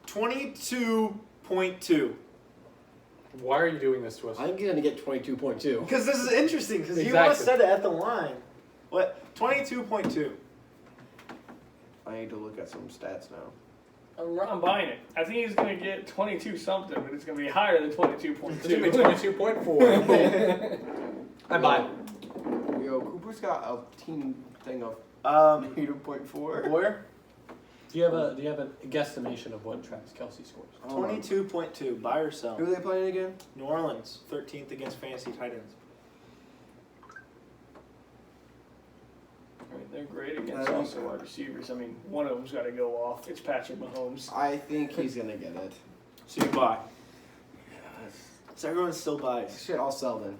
22.2. Why are you doing this to us? I'm gonna get 22.2. Because this is interesting, because you Exactly. must set it at the line. What? 22.2. I need to look at some stats now. I'm buying it. I think he's going to get 22 something, but it's going to be higher than It's going to be 22.2. 22.4. I buy. Yo, Cooper's got a team thing of Um, 2.4. Boyer? Do you have a guesstimation of what Travis Kelce scores? 22.2. Buy or sell? Who are they playing again? New Orleans, 13th against fantasy tight ends. I mean, they're great against I don't- also wide receivers. I mean, one of them's got to go off. It's Patrick Mahomes. I think he's gonna get it. So you buy. So everyone still buys. Shit, I'll sell then.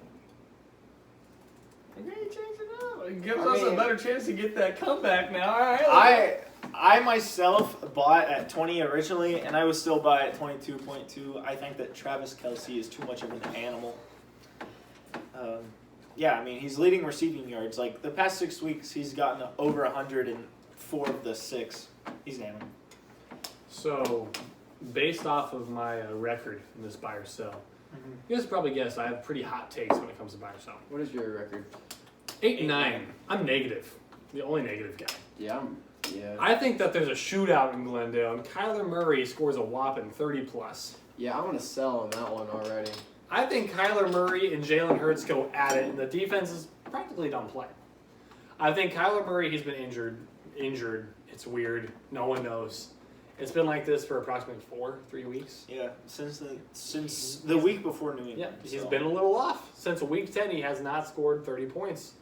Okay, change it up. It gives I us a mean- better chance to get that comeback now. All right. I myself bought at 20 originally, and I would still buy at 22.2. I think that Travis Kelce is too much of an animal. Yeah, I mean, he's leading receiving yards. Like, the past 6 weeks, he's gotten over 100 in 4 of the 6. He's an animal. So, based off of my record in this buy or sell, you guys probably guess I have pretty hot takes when it comes to buy or sell. What is your record? 8 and 9. I'm negative. The only negative guy. Yeah. Yeah. I think that there's a shootout in Glendale, and Kyler Murray scores a whopping 30 plus. Yeah, I'm gonna sell on that one already. I think Kyler Murray and Jalen Hurts go at it, and the defense is practically done play. I think Kyler Murray, he's been injured. It's weird. No one knows. It's been like this for approximately 3 weeks. Yeah, since the week before New England. Yeah, he's so. been a little off. Since week 10, he has not scored 30 points.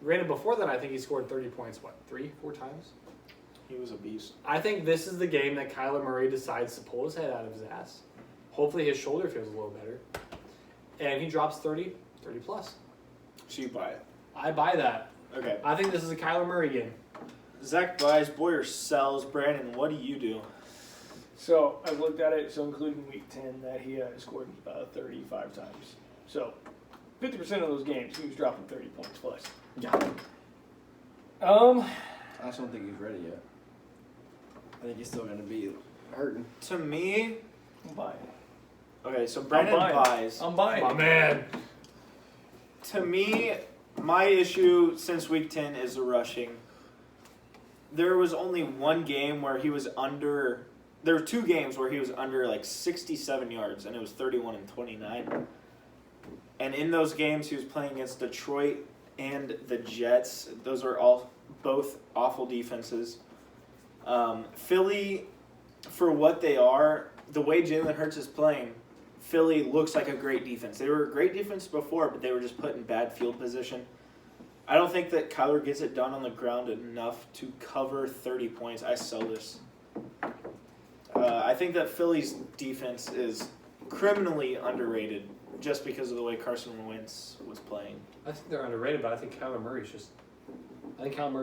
Granted, before that, I think he scored 30 points, 3-4 times? He was a beast. I think this is the game that Kyler Murray decides to pull his head out of his ass. Hopefully his shoulder feels a little better. And he drops 30 plus. So you buy it. I buy that. Okay. I think this is a Kyler Murray game. Zach buys, Boyer sells. Brandon, what do you do? So I've looked at it. So including week 10, that he scored 35 times. So 50% of those games, he was dropping 30 points plus. Yeah. I just don't think he's ready yet. I think he's still gonna be hurting. To me, I'm buying. okay, so Brandon buying. buys. I'm buying. My man. To me, my issue since week 10 is the rushing. There was only one game where he was under. There were 2 games where he was under like 67 yards, and it was 31 and 29. And in those games, he was playing against Detroit and the Jets. Those are both awful defenses. Philly, for what they are, the way Jalen Hurts is playing, Philly looks like a great defense. They were a great defense before, but they were just put in bad field position. I don't think that Kyler gets it done on the ground enough to cover 30 points. I sell this. I think that Philly's defense is criminally underrated just because of the way Carson Wentz was playing. I think they're underrated, but I think Kyler Murray's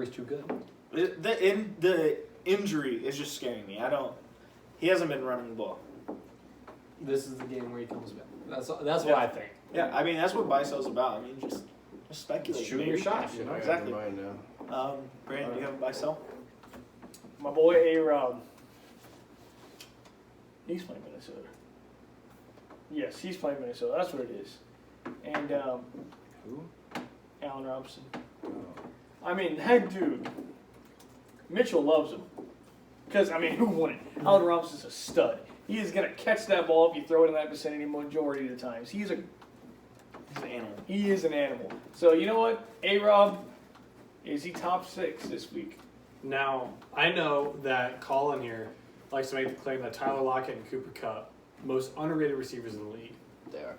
too good. The injury is just scaring me. He hasn't been running the ball. This is the game where he comes back. That's what I think. Yeah, I mean that's what buy sell's about. I mean just speculate. Shoot maybe. your shot. You know, I got exactly. mine now. Brandon, do you have a buy sell? My boy A-Rob. He's playing Minnesota. Yes, he's playing Minnesota. That's what it is. And Who? Allen Robinson. Oh. I mean, that dude, Mitchell loves him. Because, I mean, who wouldn't? Allen Robinson's a stud. He is going to catch that ball if you throw it in that vicinity majority of the times. He's an animal. He is an animal. So, you know what? A-Rob, is he top 6 this week? Now, I know that Colin here likes to make the claim that Tyler Lockett and Cooper Kupp, most underrated receivers in the league. They are.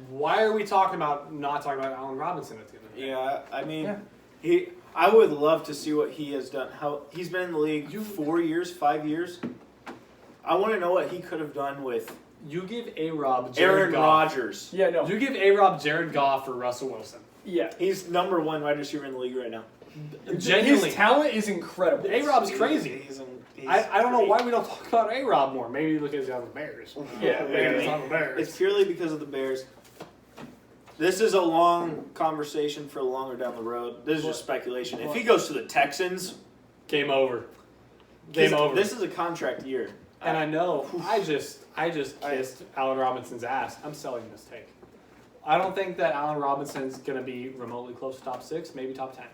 Why are we not talking about Allen Robinson at the end of the day? Yeah, I mean, Yeah. I would love to see what he has done. How he's been in the league 4 years, 5 years. I want to know what he could have done with You give A-Rob Aaron Goff. Rodgers. Yeah, no. You give A-Rob Jared Goff for Russell Wilson. Yeah. He's number 1 wide receiver in the league right now. Genuinely. His talent is incredible. A-Rob's crazy. He's I don't know great. why we don't talk about A-Rob more. Maybe because he's on the Bears. Yeah, Maybe he's on the Bears. It's purely because of the Bears. This is a long conversation for longer down the road. This is just speculation. If he goes to the Texans, Game over. Game over. This is a contract year. And I know, I just kissed Allen Robinson's ass. I'm selling this take. I don't think that Allen Robinson's going to be remotely close to top 6, maybe top 10.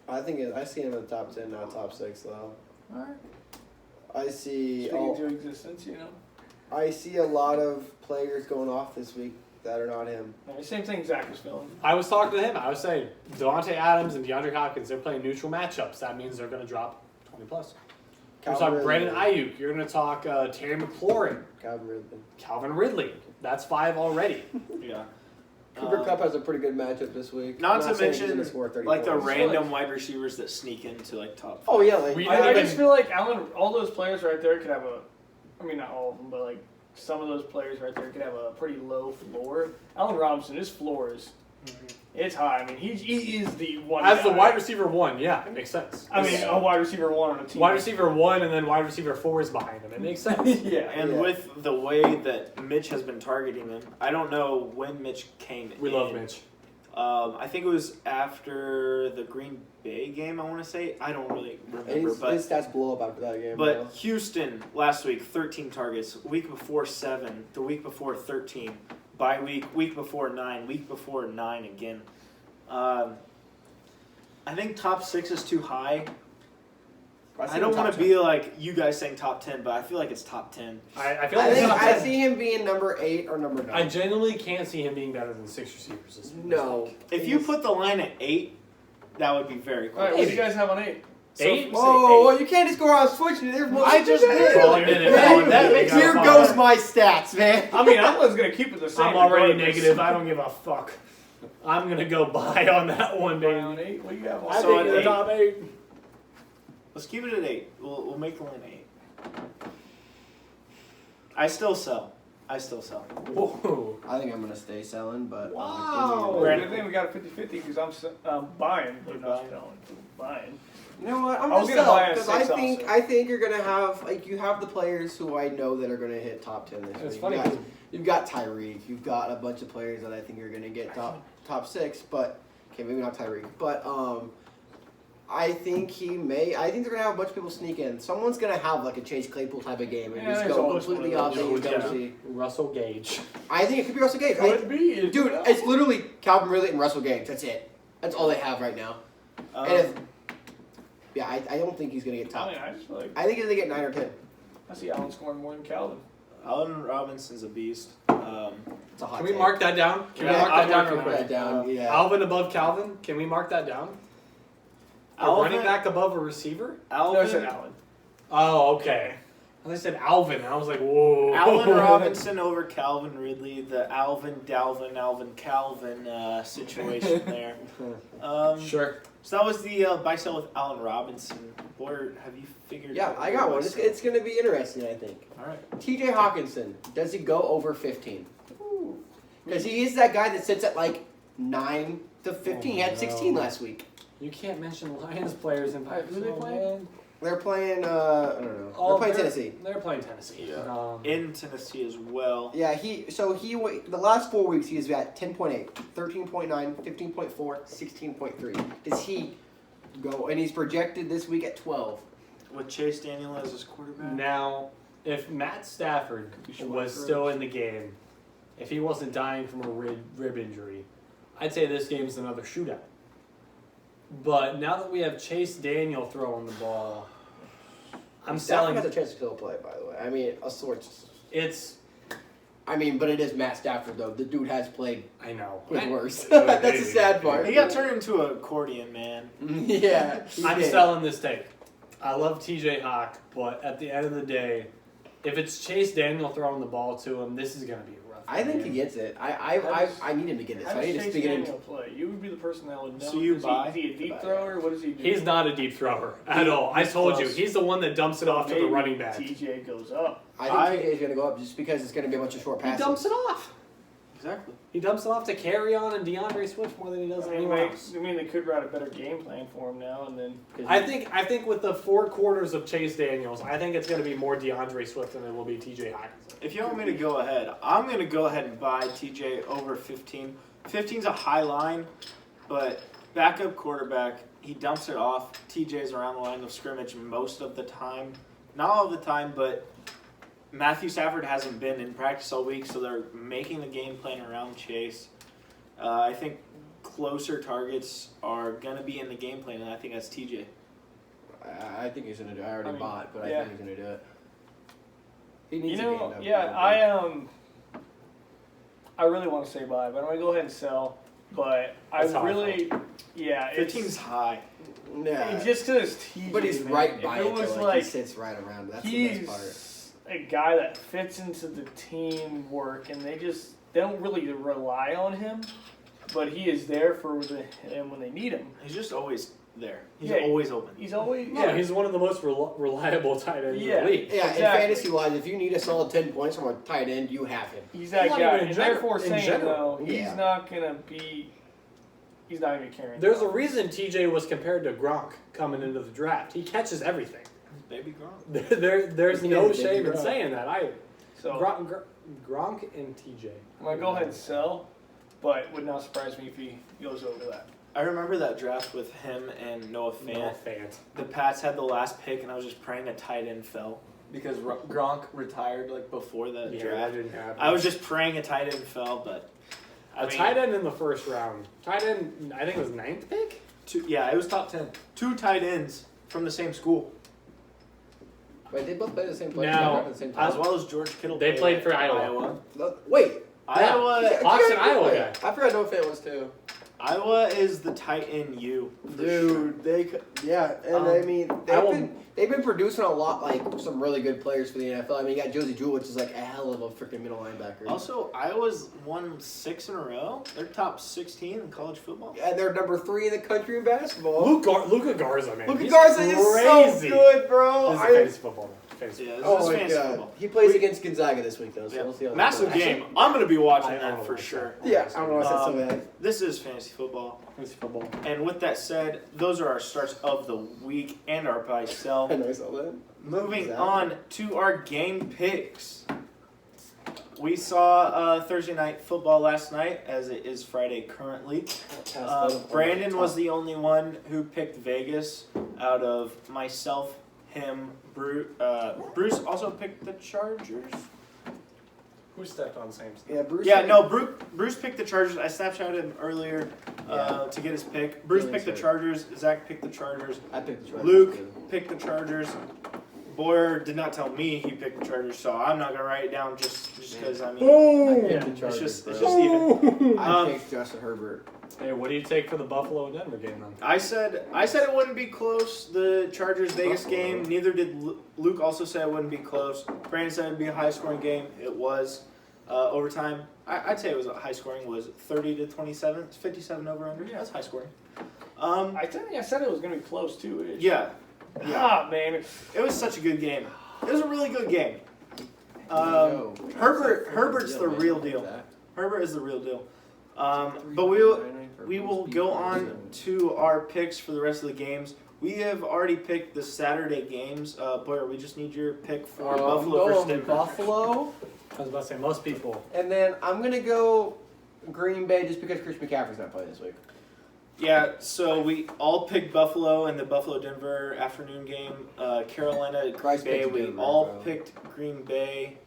I see him in the top 10, not top 6 though. Alright. I see. Speaking to existence, you know. I see a lot of players going off this week that are not him. Same thing Zach was feeling. I was talking to him. I was saying, Devontae Adams and DeAndre Hopkins, they're playing neutral matchups. That means they're going to drop 20 plus. You're talking Brandon Ayuk. You're going to talk Terry McLaurin. Calvin Ridley. That's 5 already. Yeah. Cooper Kupp has a pretty good matchup this week. Not I'm to saying he's mention, gonna score 30 like the points. random wide receivers that sneak into like top 5. Oh yeah, like I just feel like all those players right there could have not all of them, but like some of those players right there could have a pretty low floor. Allen Robinson, his floor is it's high. I mean, he is the one. As the guy. wide receiver 1, yeah, it makes sense. I mean, a wide receiver 1 on a team. Wide receiver 1 and then wide receiver 4 is behind him. It makes sense. Yeah. And with the way that Mitch has been targeting him, I don't know when Mitch came in. We love Mitch. I think it was after the Green Bay game, I want to say. I don't really remember. his stats blow up after that game. But though. Houston last week, 13 targets. Week before 7. The week before 13. Bye week. Week before 9. Week before 9 again. I think top 6 is too high. I see don't him want top to be like you guys saying top 10, but I feel like it's top 10. I feel I like think it's I not- see him being number 8 or number 9. I genuinely can't see him being better than 6 receivers this week. No. If you put the line at 8, that would be very cool. All right, what do you guys have on 8? So Eight? if we say Whoa, 8, you can't just go around switching. There's more. I just did. Well, I did it. Man, That makes here sense. goes my stats, man. I mean, I was gonna keep it the same. I'm already regardless. negative. I don't give a fuck. I'm gonna go buy on that one, baby. On 8, what do you have on? I So think at you're 8. top 8. let's keep it at 8. We'll make the line 8. I still sell. Whoa. I think I'm gonna stay selling, but Wow. give me I your- think we got a 50-50 because I'm buying. You're not Buying. selling. Buying. You know what? I'm I was gonna gonna buy sell a because 6 also. I think you're gonna have you have the players who I know that are gonna hit top 10 this It's week. funny You 'cause got- You've got Tyreek. You've got a bunch of players that I think are gonna get top 6, but okay, maybe not Tyreek, but I think I think they're gonna have a bunch of people sneak in. Someone's gonna have like a Chase Claypool type of game and Yeah, just there's go always completely one off of the those, yeah. Kelsey. Russell Gage. I think it could be Russell Gage. Could be. Dude, it's literally Calvin Ridley and Russell Gage. That's it. That's all they have right now. And if, yeah, I don't think he's gonna get I top. mean, I just feel like I think they get 9 or 10. I see Allen scoring more than Calvin. Allen Robinson's a beast. It's a hot Can we take. mark that down? Can we Yeah, mark I'm that down marking real Mark quick? that down? Yeah. Alvin above Calvin? Can we mark that down? A Alvin- running back above a receiver? No, I said Allen. Oh, okay. I said Alvin. I was like, whoa. Allen Robinson over Calvin Ridley, the Alvin Calvin situation there. Sure. So that was the buy sell with Allen Robinson. Boyer, have you figured? Yeah, out I got your one. buy It's, sell? it's gonna be interesting, I think. All right. TJ Hawkinson, does he go over 15? Because he is that guy that sits at like 9 to 15. He had 16 no. last week. You can't mention Lions players in Who they playing? They're playing, I don't know. Oh, they're playing Tennessee. They're playing Tennessee. Yeah. In Tennessee as well. Yeah, the last 4 weeks he is at 10.8, 13.9, 15.4, 16.3. Does he go? And he's projected this week at 12. With Chase Daniel as his quarterback. Now, if Matt Stafford was still in the game, if he wasn't dying from a rib injury, I'd say this game's another shootout. But now that we have Chase Daniel throwing the ball, I'm Stafford selling. has a chance to still play, by the way. I mean, of sorts. It's. But it is Matt Stafford, though. The dude has played I know. with worse. Dude, That's the sad part. He got turned into an accordion, man. Yeah. he I'm did. selling this take. I love TJ Hawk, but at the end of the day, if it's Chase Daniel throwing the ball to him, this is going to be a rough I think he game. gets it. I need him to get it. So How I does need to Chase speak it Daniel into. play? You would be the person that would know. So you Is buy? Is he a deep Buy, thrower? What does he do? He's not a deep thrower at all. I he's told you, close. he's the one that dumps it off to the Maybe running back. TJ goes up. I think TJ's going to go up just because it's going to be a bunch of short He passes. dumps it off. Exactly. He dumps it off to carry on and DeAndre Swift more than he does anyone else. I mean, they could write a better game plan for him now and then. I think with the 4 quarters of Chase Daniels, I think it's going to be more DeAndre Swift than it will be TJ Hawkinson. If you want me to go ahead, I'm going to go ahead and buy TJ over 15. 15's a high line, but backup quarterback, he dumps it off. TJ's around the line of scrimmage most of the time. Not all the time, but Matthew Stafford hasn't been in practice all week, so they're making the game plan around Chase. I think closer targets are going to be in the game plan, and I think that's TJ. I think he's going to do it. I already bought, but yeah. I think he's going to do it. He You needs know, a game. yeah, I really want to say buy, but I'm gonna go ahead and sell. But That's how I really, yeah, 15's high. Yeah. it's just because TJ. But he's man. right by if it, it was though. like he sits right around it. That's the best part. he's a guy that fits into the teamwork, and they don't really rely on him, but he is there for them when they need him. He's just always there. He's Yeah. always open. He's always Yeah, he's one of the most reliable tight ends Yeah. in the league. Yeah, Exactly. and fantasy-wise, if you need a solid 10 points from a tight end, you have him. He's that Not guy, even in and general- therefore in saying general. though, Yeah. he's not gonna be carrying. There's the a ball. reason TJ was compared to Gronk coming into the draft. He catches everything. Baby Gronk. There's He no is a shame big in Gronk. saying that either. So Gronk and TJ. I'm gonna go ahead and sell, but would not surprise me if he goes over that. I remember that draft with him and Noah Fant. No fans. The Pats had the last pick, and I was just praying a tight end fell because Gronk retired like before the Yeah, that draft. didn't happen. I was just praying a tight end fell, but a tight end in the first round. Tight end, I think it was 9th pick. it was top 10. 2 tight ends from the same school, Wait, they both played the same place. Now, at the same as time. well as George Kittle. They played for at Iowa. Wait, Iowa. Yeah, Hawks yeah, and Iowa yeah. guy. I forgot Noah Fant was too. Iowa is the tight end U. for sure. Dude, and I mean they've been producing a lot, like some really good players for the NFL. I mean, you got Josie Jewell, which is like a hell of a freaking middle linebacker. Also, Iowa's won 6 in a row. They're top 16 in college football. And they're number 3 in the country in basketball. Luka Garza, man. Luka he's Garza is so crazy. good, bro. This is fantasy football. Fantasy Yeah, this Oh is my fantasy god, football. he plays against Gonzaga this week though, so Yeah. we'll see how that Massive goes. game. I'm gonna be watching I that don't for know. sure. Yeah, I don't know what's that so Um, bad. This is fantasy football. Fantasy football. And with that said, those are our starts of the week and our buy I sell. know I saw that. Moving Exactly. on to our game picks. We saw Thursday night football last night, as it is Friday currently. Brandon was the only one who picked Vegas out of myself, him, Bruce. Bruce also picked the Chargers. Who stepped on Sam's? Yeah, Bruce. Yeah, no, Bruce picked the Chargers. I Snapchatted him earlier Yeah. to get his pick. Bruce Feeling picked the sorry. Chargers. Zach picked the Chargers. I picked the Chargers. Luke picked the Chargers. Boyer did not tell me he picked the Chargers, so I'm not gonna write it down just because I mean I picked Yeah. the Chargers, it's bro. just even. I Um, picked Justin Herbert. Hey, what do you take for the Buffalo and Denver game then? I said it wouldn't be close. The Chargers Vegas Buffalo. game. Neither did Luke. Also said it wouldn't be close. Brandon said it'd be a high scoring game. It was overtime. I'd say it was a high scoring. Was 30 to 27. It's 57 over under. Yeah, that's high scoring. I think I said it was going to be close too. Yeah, Ah, man. it was such a good game. It was a really good game. Yo, Herbert's the man. real deal. Herbert is the real deal. But we will go on to our picks for the rest of the games. We have already picked the Saturday games. Boyer, we just need your pick for Buffalo versus Denver. Buffalo, I was about to say most people. and then I'm gonna go Green Bay just because Chris McCaffrey's not playing this week. Yeah, so we all picked Buffalo in the Buffalo-Denver afternoon game. Carolina, Green Christ Bay. picked We Denver, all bro. picked Green Bay.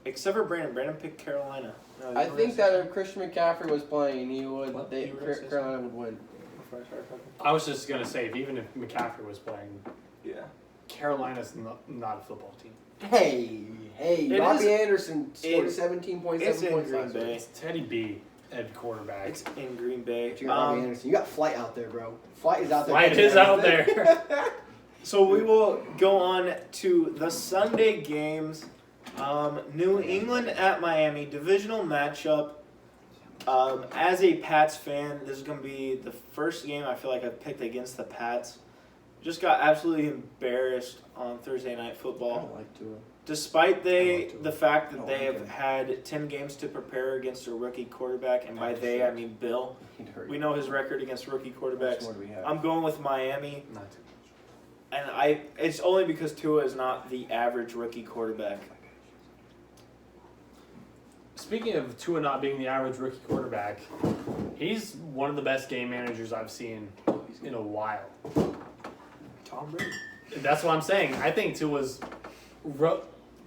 Except for Brandon. Brandon picked Carolina. No, I you were think gonna that if Christian McCaffrey was playing, he would. What? They, You were gonna say Carolina would win. say- before I started talking? I was just gonna say, even if McCaffrey was playing, Yeah. Carolina's not a football team. Hey, It Robbie is- Anderson scored it- 17.7 It's in points Green last Bay. week. It's Teddy B at quarterback. It's in Green Bay. But you got Robbie Anderson. You got Flight out there, bro. Flight is out there. Flight is out there. So we will go on to the Sunday games. New England at Miami, divisional matchup. As a Pats fan, this is going to be the first game I feel like I've picked against the Pats. Just got absolutely embarrassed on Thursday Night I Football. don't like Tua. Despite the fact I that don't they like have him. had 10 games to prepare against a rookie quarterback, and by they I mean Bill. He'd hurt We you. know his record against rookie How much quarterbacks. more do we have? I'm going with Miami. Not too much. And it's only because Tua is not the average rookie quarterback. Speaking of Tua not being the average rookie quarterback, he's one of the best game managers I've seen in a while. Tom Brady. That's what I'm saying. I think Tua's.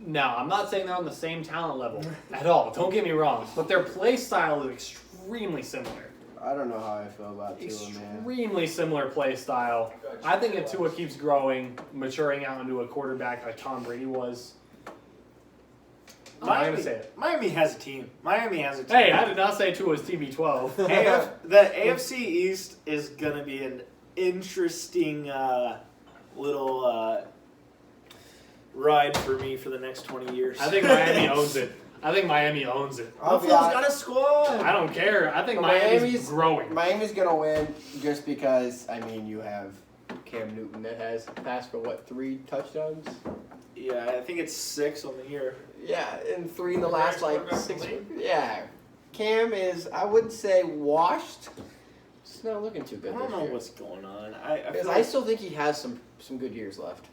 Now, I'm not saying they're on the same talent level at all. Don't get me wrong, but their play style is extremely similar. I don't know how I feel about Tua, man. Extremely similar play style. I think if Tua keeps growing, maturing out into a quarterback like Tom Brady was, I'm not gonna say it. Miami has a team. Miami has a team. Hey, I did not say Tua's TB12. The AFC East is gonna be an interesting little ride for me for the next 20 years. I think Miami owns it. I think Miami owns it. I'll be Buffalo's honest. got a squad. I don't care. I think But Miami's growing. Miami's gonna win just because you have Cam Newton that has passed for 3 touchdowns? Yeah, I think it's 6 on the year. Yeah, and 3 in the last quarterback 6 in the weeks. Yeah, Cam is I wouldn't say washed. It's not looking too I good don't this know year. what's going on. I Because feel I like still think he has some good years left.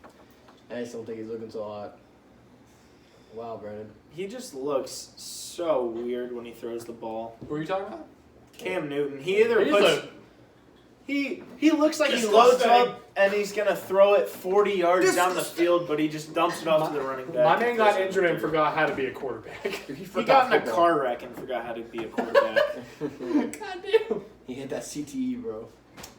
I just don't think he's looking so hot. Wow, Brennan. he just looks so weird when he throws the ball. Who are you talking about? Cam Newton. He either He's puts a- he looks like he Just loads Mustang. up and he's gonna throw it 40 yards Just down the field, but he just dumps it off to the running back. My man got injured and forgot how to be a quarterback. He got in a car wreck and forgot how to be a quarterback. God damn. He hit that CTE, bro.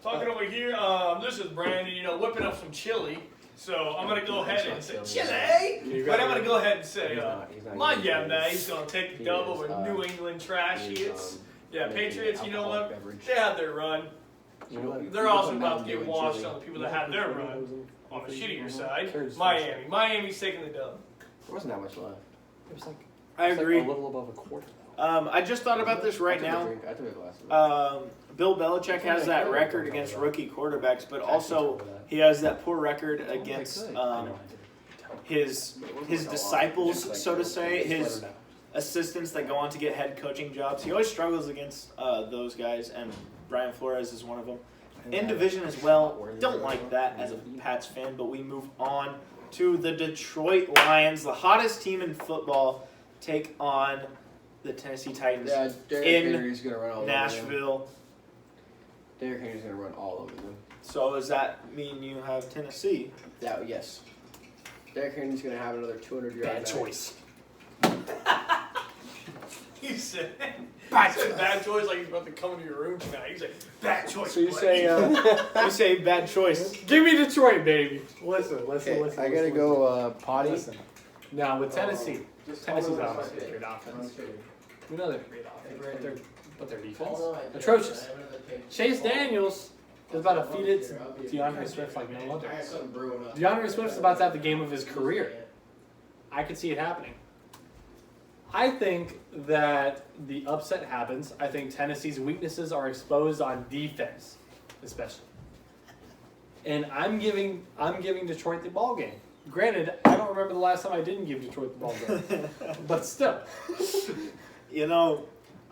Talking over here, this is Brandon, whipping up some chili. So I'm going to go ahead and say chili. But I'm going to go ahead and say, my Yankees going to take the dub over New England trash hits. Yeah, Patriots, you know what? They had their run. They're also about to get washed on the people that had their run on the shittier side. Miami's taking the dub. There wasn't that much left. It was like I agree. a little above a quarter. I just thought about this right now. I took a glass. Bill Belichick has that record against rookie quarterbacks, but also he has that poor record against his disciples, so to say, his assistants that go on to get head coaching jobs. He always struggles against those guys, and Brian Flores is one of them. In division as well, don't like that as a Pats fan, but we move on to the Detroit Lions, the hottest team in football, take on the Tennessee Titans Yeah, Derrick in Henry's gonna run all over them. Nashville. Derrick Henry's gonna run all over them. So does that mean you have Tennessee? Yeah, yes. Derrick Henry's gonna have another 200 yards. Bad choice. He said bad choice like he's about to come into your room tonight. He's like, bad choice. So you say, You say bad choice. give me Detroit, baby. Listen. Okay, I gotta go potty. Listen. Now with Tennessee, Tennessee's obviously a great offense. We know they're a great offense, but their defense atrocious. Chase Daniels is about to feed it to DeAndre Swift like no other. DeAndre Swift's about to have the game of his career. I could see it happening. I think that the upset happens. I think Tennessee's weaknesses are exposed on defense, especially. And I'm giving Detroit the ball game. Granted, I don't remember the last time I didn't give Detroit the ball game, but still.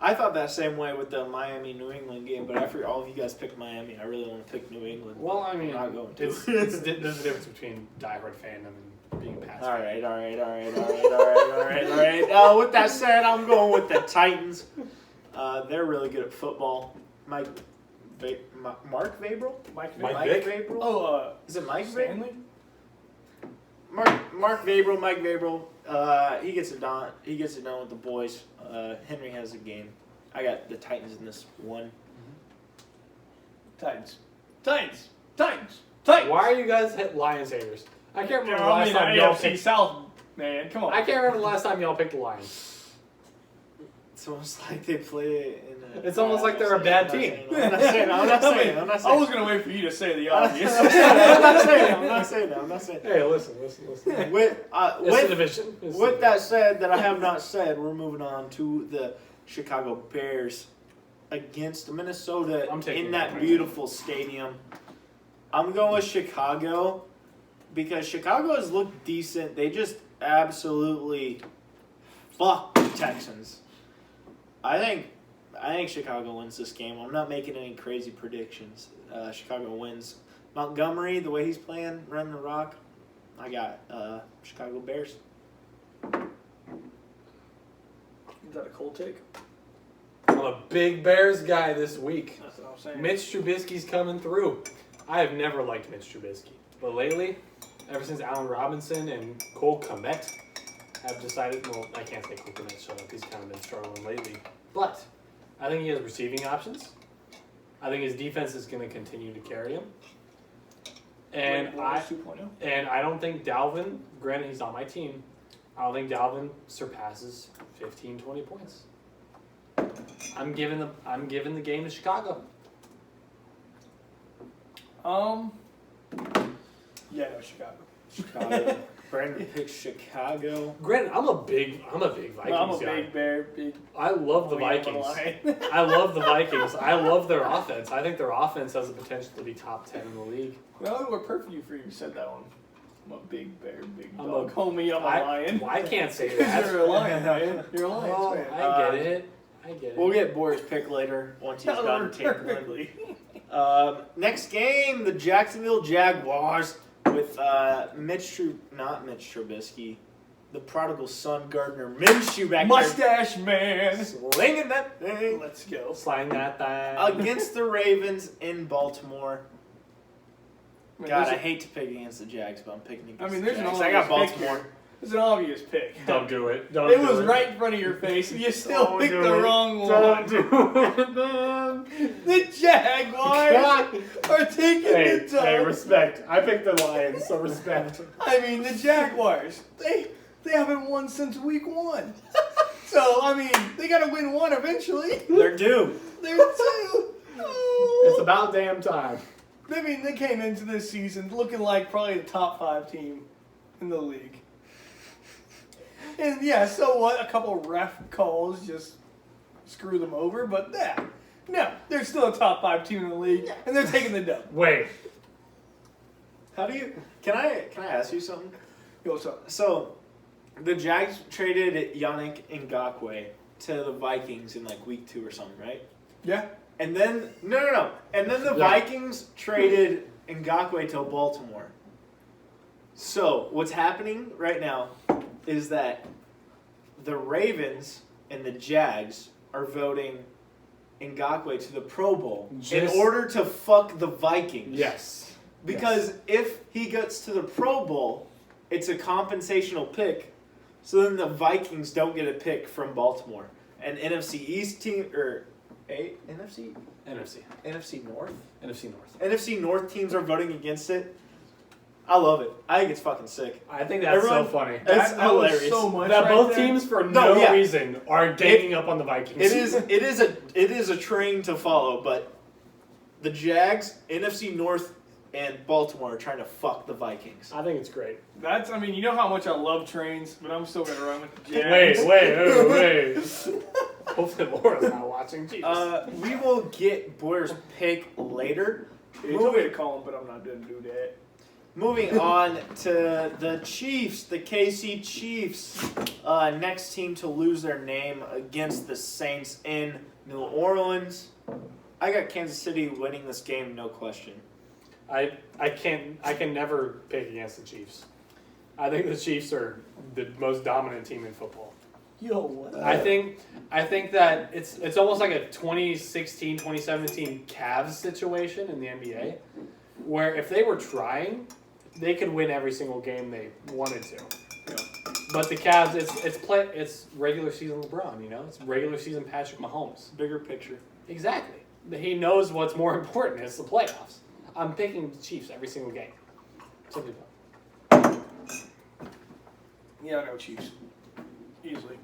I thought that same way with the Miami-New England game, but after all of you guys picked Miami, I really want to pick New England. Well, I mean, I'm not going to. there's a difference between diehard fandom and being a Pats fan. All right. With that said, I'm going with the Titans. They're really good at football. Mark Vrabel? Mike Vick? Vrabel? Oh, Is it Mike Vrabel? Stanley? Mike Vrabel. He gets it done. He gets it done with the boys. Henry has a game. I got the Titans in this one. Titans. Titans. Why are you guys Lions haters? I can't remember the last time y'all AFC picked. South, man. Come on. I can't remember the last time y'all picked the Lions. It's almost like they play in a... It's almost like they're a bad team. I'm not saying. I was gonna wait for you to say the obvious. I'm not saying. Hey, listen. With It's a division. It's a with that division. said, that I have not said, we're moving on to the Chicago Bears against Minnesota I'm taking in that that. beautiful stadium. I'm going with Chicago because Chicago has looked decent. They just absolutely fuck the Texans. I think Chicago wins this game. I'm not making any crazy predictions. Chicago wins. Montgomery, the way he's playing, running the rock, I got Chicago Bears. Is that a cold take? I'm a big Bears guy this week. That's what I'm saying. Mitch Trubisky's coming through. I have never liked Mitch Trubisky, but lately, ever since Allen Robinson and Cole Kmet have decided, well, I can't say Cole Kmet, shut up, he's kind of been struggling lately. But I think he has receiving options. I think his defense is going to continue to carry him. And Wait, 2.0? And I don't think Dalvin, granted he's on my team, I don't think Dalvin surpasses 15, 20 points. I'm giving the game to Chicago. Yeah, no, Chicago. Chicago. Brandon picks Chicago. Granted, I'm a big Vikings I'm a guy. big bear, I love the Vikings. I love the Vikings. I love their offense. I think their offense has the potential to be top 10 in the league. Well, we're perfect for you. You said that one. I'm a big bear, big I'm dog. a- Homie, I'm a lion. I can't say Because that. you're a lion, man. You're a lion Well, fan. I get it. We'll get Boris' pick later once he's That done worked taking perfectly. Next game, the Jacksonville Jaguars with not Mitch Trubisky, the prodigal son Gardner Minshew back Mustache man. there slinging that thing Let's go. Sliding that thing. against the Ravens in Baltimore. I mean, God, I there's- hate to pick against the Jags, but I'm picking against there's the no Jags. I got obvious pick Baltimore. here. It's an obvious pick. Don't do it. Don't It do was it. right in front of your face, and you still Don't picked do the it. wrong one. Don't do it, man. The Jaguars God. are taking Hey, the dub. hey, respect. I picked the Lions, so respect. I mean, the Jaguars. They haven't won since week 1. So, I mean, they got to win one eventually. They're due. They're two. It's about damn time. I mean, they came into this season looking like probably the top 5 team in the league. And yeah, so what? A couple ref calls just screw them over, but no, they're still a top 5 team in the league, and they're taking the dub. Wait. How do you? Can I ask you something? Yo, what's up? So, the Jags traded Yannick Ngakoue to the Vikings in like week 2 or something, right? Yeah. And then no. And then the Yeah. Vikings traded Ngakoue to Baltimore. So what's happening right now is that the Ravens and the Jags are voting Ngakoue to the Pro Bowl Just- in order to fuck the Vikings. Yes. Because if he gets to the Pro Bowl, it's a compensational pick. So then the Vikings don't get a pick from Baltimore. And NFC East team NFC North? NFC North. NFC North teams are voting against it. I love it. I think it's fucking sick. I think that's Everyone- so funny. That's That was hilarious. so much That right both there. teams, for No, no yeah. reason, are ganging up on the Vikings. It is a train to follow, but the Jags, NFC North, and Baltimore are trying to fuck the Vikings. I think it's great. I mean, you know how much I love trains, but I'm still going to run with the Jags. Wait. Hopefully Laura's not watching. Jesus. We will get Boyer's pick later. He told me to call him, but I'm not going to do that. Moving on to the Chiefs, the KC Chiefs. Next team to lose their name against the Saints in New Orleans. I got Kansas City winning this game, no question. I can never pick against the Chiefs. I think the Chiefs are the most dominant team in football. Yo, what? I think that it's almost like a 2016, 2017 Cavs situation in the NBA, where if they were trying, they could win every single game they wanted to. Yeah. But the Cavs, it's regular season LeBron, you know, it's regular season Patrick Mahomes. Bigger picture. Exactly. He knows what's more important. It's the playoffs. I'm picking the Chiefs every single game. Simply put. Yeah, I know Chiefs. Easily.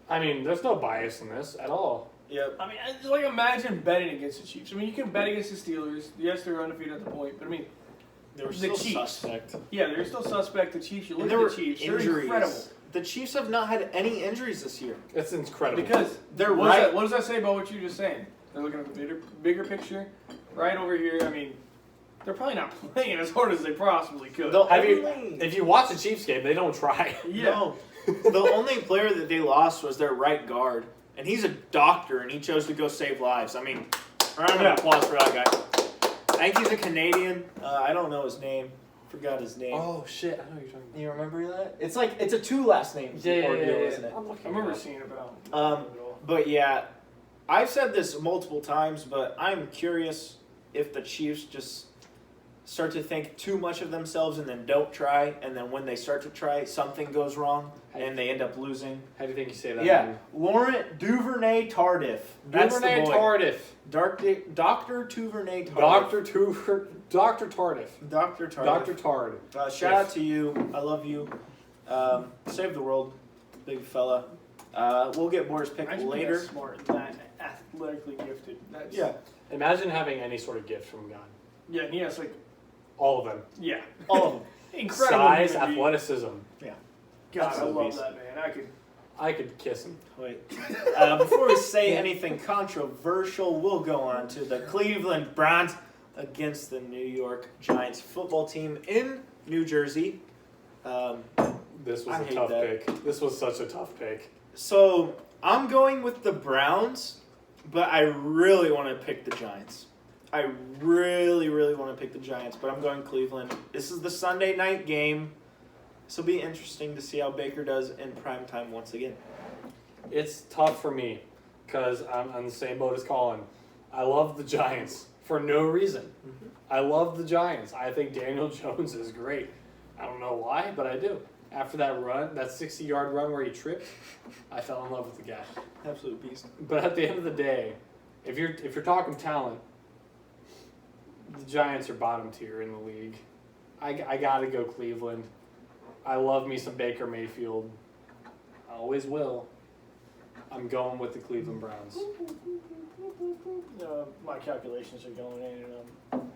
I mean, there's no bias in this at all. Yep. I mean, like, imagine betting against the Chiefs. I mean, you can bet against the Steelers. Yes, they're undefeated at the point, but I mean, They were The still Chiefs. suspect. yeah, they're still suspect. The Chiefs, you look And there at were the Chiefs, they're injuries. incredible. The Chiefs have not had any injuries this year. It's incredible. Because They're what right. What does that say about what you're just saying? They're looking at the bigger picture. Right over here, I mean, they're probably not playing as hard as they possibly could. If you watch the Chiefs game, they don't try. yeah. No. The only player that they lost was their right guard, and he's a doctor, and he chose to go save lives. I mean, round of Yeah. applause for that guy. I think he's a Canadian. I don't know his name. Forgot his name. Oh shit! I know what you're talking about. You remember that? It's a 2 last names ordeal, isn't it? I'm looking I remember it up. seeing it, but But yeah, I've said this multiple times, but I'm curious if the Chiefs just start to think too much of themselves and then don't try, and then when they start to try, something goes wrong and they end up losing. How do you think you say that? Yeah, Laurent Duvernay Tardif. That's Duvernay the boy. Tardif. Doctor Duvernay Tardif. Dr. Tardif. Dr. Tardif. Dr. Tard. Shout out to you. I love you. Save the world, big fella. We'll get Boris pick imagine being later. that smart, that athletically gifted. That's, Yeah, Imagine having any sort of gift from God. Yeah, and he has like, All of them. yeah, all of them. incredible. Size, human being. athleticism. God, I love Absolutely. that man. I could kiss him. Wait. Before we say anything controversial, we'll go on to the Cleveland Browns against the New York Giants football team in New Jersey. This was I a hate tough that. pick. This was such a tough pick. So I'm going with the Browns, but I really want to pick the Giants. I really, really want to pick the Giants, but I'm going Cleveland. This is the Sunday night game. This will be interesting to see how Baker does in prime time once again. It's tough for me because I'm on the same boat as Colin. I love the Giants for no reason. Mhm. I love the Giants. I think Daniel Jones is great. I don't know why, but I do. after that run, that 60-yard run where he tripped, I fell in love with the guy. Absolute beast. But at the end of the day, if you're talking talent, the Giants are bottom tier in the league. I gotta go Cleveland. I love me some Baker Mayfield. I always will. I'm going with the Cleveland Browns. My calculations are going in, and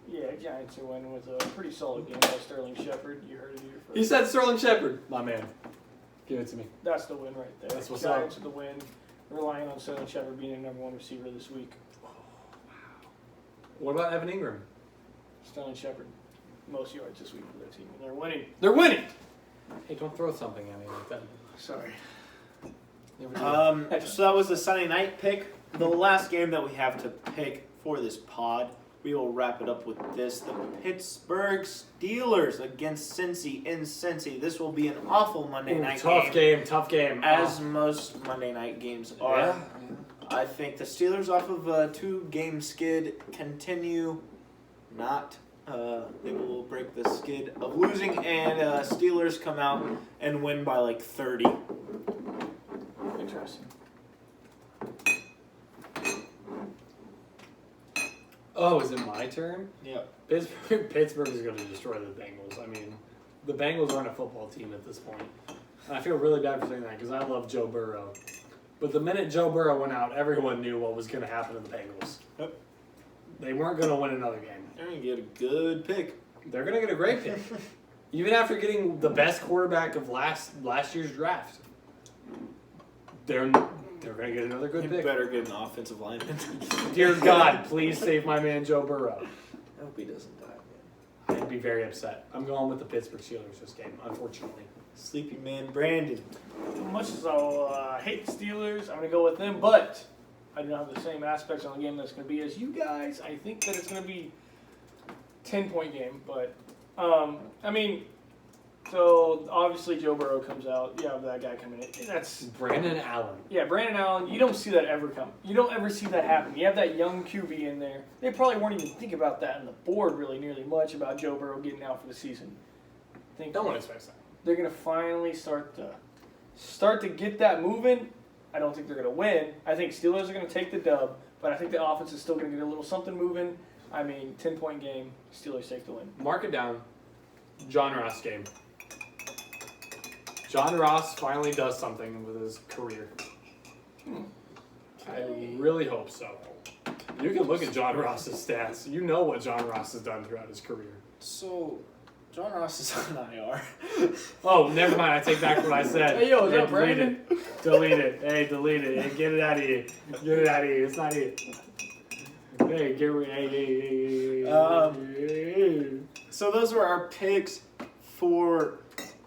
yeah, Giants are winning with a pretty solid game by Sterling Shepard. You heard it here first. He said Sterling Shepard. My man. Give it to me. That's the win right there. That's what's Giants are the win. Relying on Sterling Shepard being their number one receiver this week. What about Evan Ingram? Sterling Shepard, most yards this week for their team, and they're winning. They're winning! Hey, don't throw something at me like that. Sorry. Never do. So that was the Sunday night pick. The last game that we have to pick for this pod, we will wrap it up with this. The Pittsburgh Steelers against Cincy in Cincy. This will be an awful Monday night game. Tough game. As most Monday night games are. Yeah. I think the Steelers off of a 2-game skid continue not. They will break the skid of losing, and Steelers come out and win by like 30. Interesting. Oh, is it my turn? Yeah. Pittsburgh is going to destroy the Bengals. I mean, the Bengals aren't a football team at this point. And I feel really bad for saying that because I love Joe Burrow. But the minute Joe Burrow went out, everyone knew what was going to happen to the Bengals. Yep. They weren't going to win another game. They're going to get a good pick. They're going to get a great pick. Even after getting the best quarterback of last year's draft. They're going to get another good You pick. better get an offensive lineman. Dear God, please save my man Joe Burrow. I hope he doesn't die, man. I'd be very upset. I'm going with the Pittsburgh Steelers this game, unfortunately. Sleepy man Brandon. As much as I'll hate the Steelers, I'm going to go with them, but I do not have the same aspects on the game that's going to be as you guys. I think that it's going to be a 10-point game, but, I mean, so obviously Joe Burrow comes out. You have that guy coming in. That's Brandon Allen. Yeah, Brandon Allen, you don't see that ever come. You don't ever see that happen. You have that young QB in there. They probably weren't even thinking about that on the board really nearly much about Joe Burrow getting out for the season. I think No one expects that. they're going to finally start to get that moving. I don't think they're going to win. I think Steelers are going to take the dub, but I think the offense is still going to get a little something moving. I mean, 10-point game, Steelers take the win. Mark it down. John Ross game. John Ross finally does something with his career. I really hope so. You can look at John Ross's stats. You know what John Ross has done throughout his career. So, John Ross is on IR. Oh, never mind. I take back what I said. Hey, yo, is that delete Brandon? it. Delete it. Hey, delete it. Hey, get it out of here. Get it out of here. It's not here. Hey, get rid. Hey. So those were our picks for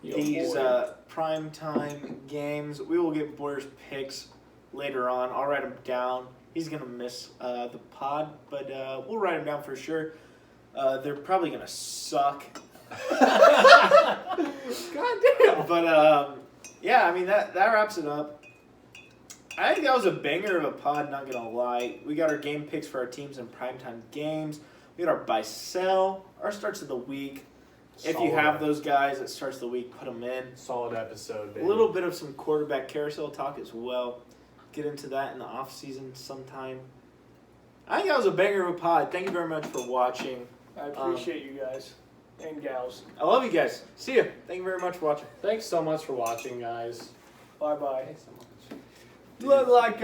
Yo, these boy. primetime games. We will get Boyer's picks later on. I'll write them down. He's going to miss the pod, but we'll write them down for sure. They're probably going to suck. God damn. But, yeah, I mean, that wraps it up. I think that was a banger of a pod, not going to lie. We got our game picks for our teams in primetime games. We got our buy-sell, our starts of the week. If you have those guys that starts the week, put them in. Solid episode, baby. A little bit of some quarterback carousel talk as well. Get into that in the off season sometime. I think that was a banger of a pod. Thank you very much for watching. I appreciate you guys and gals. I love you guys. See ya. Thank you very much for watching. Thanks so much for watching, guys. Bye-bye. Thanks so much. Look like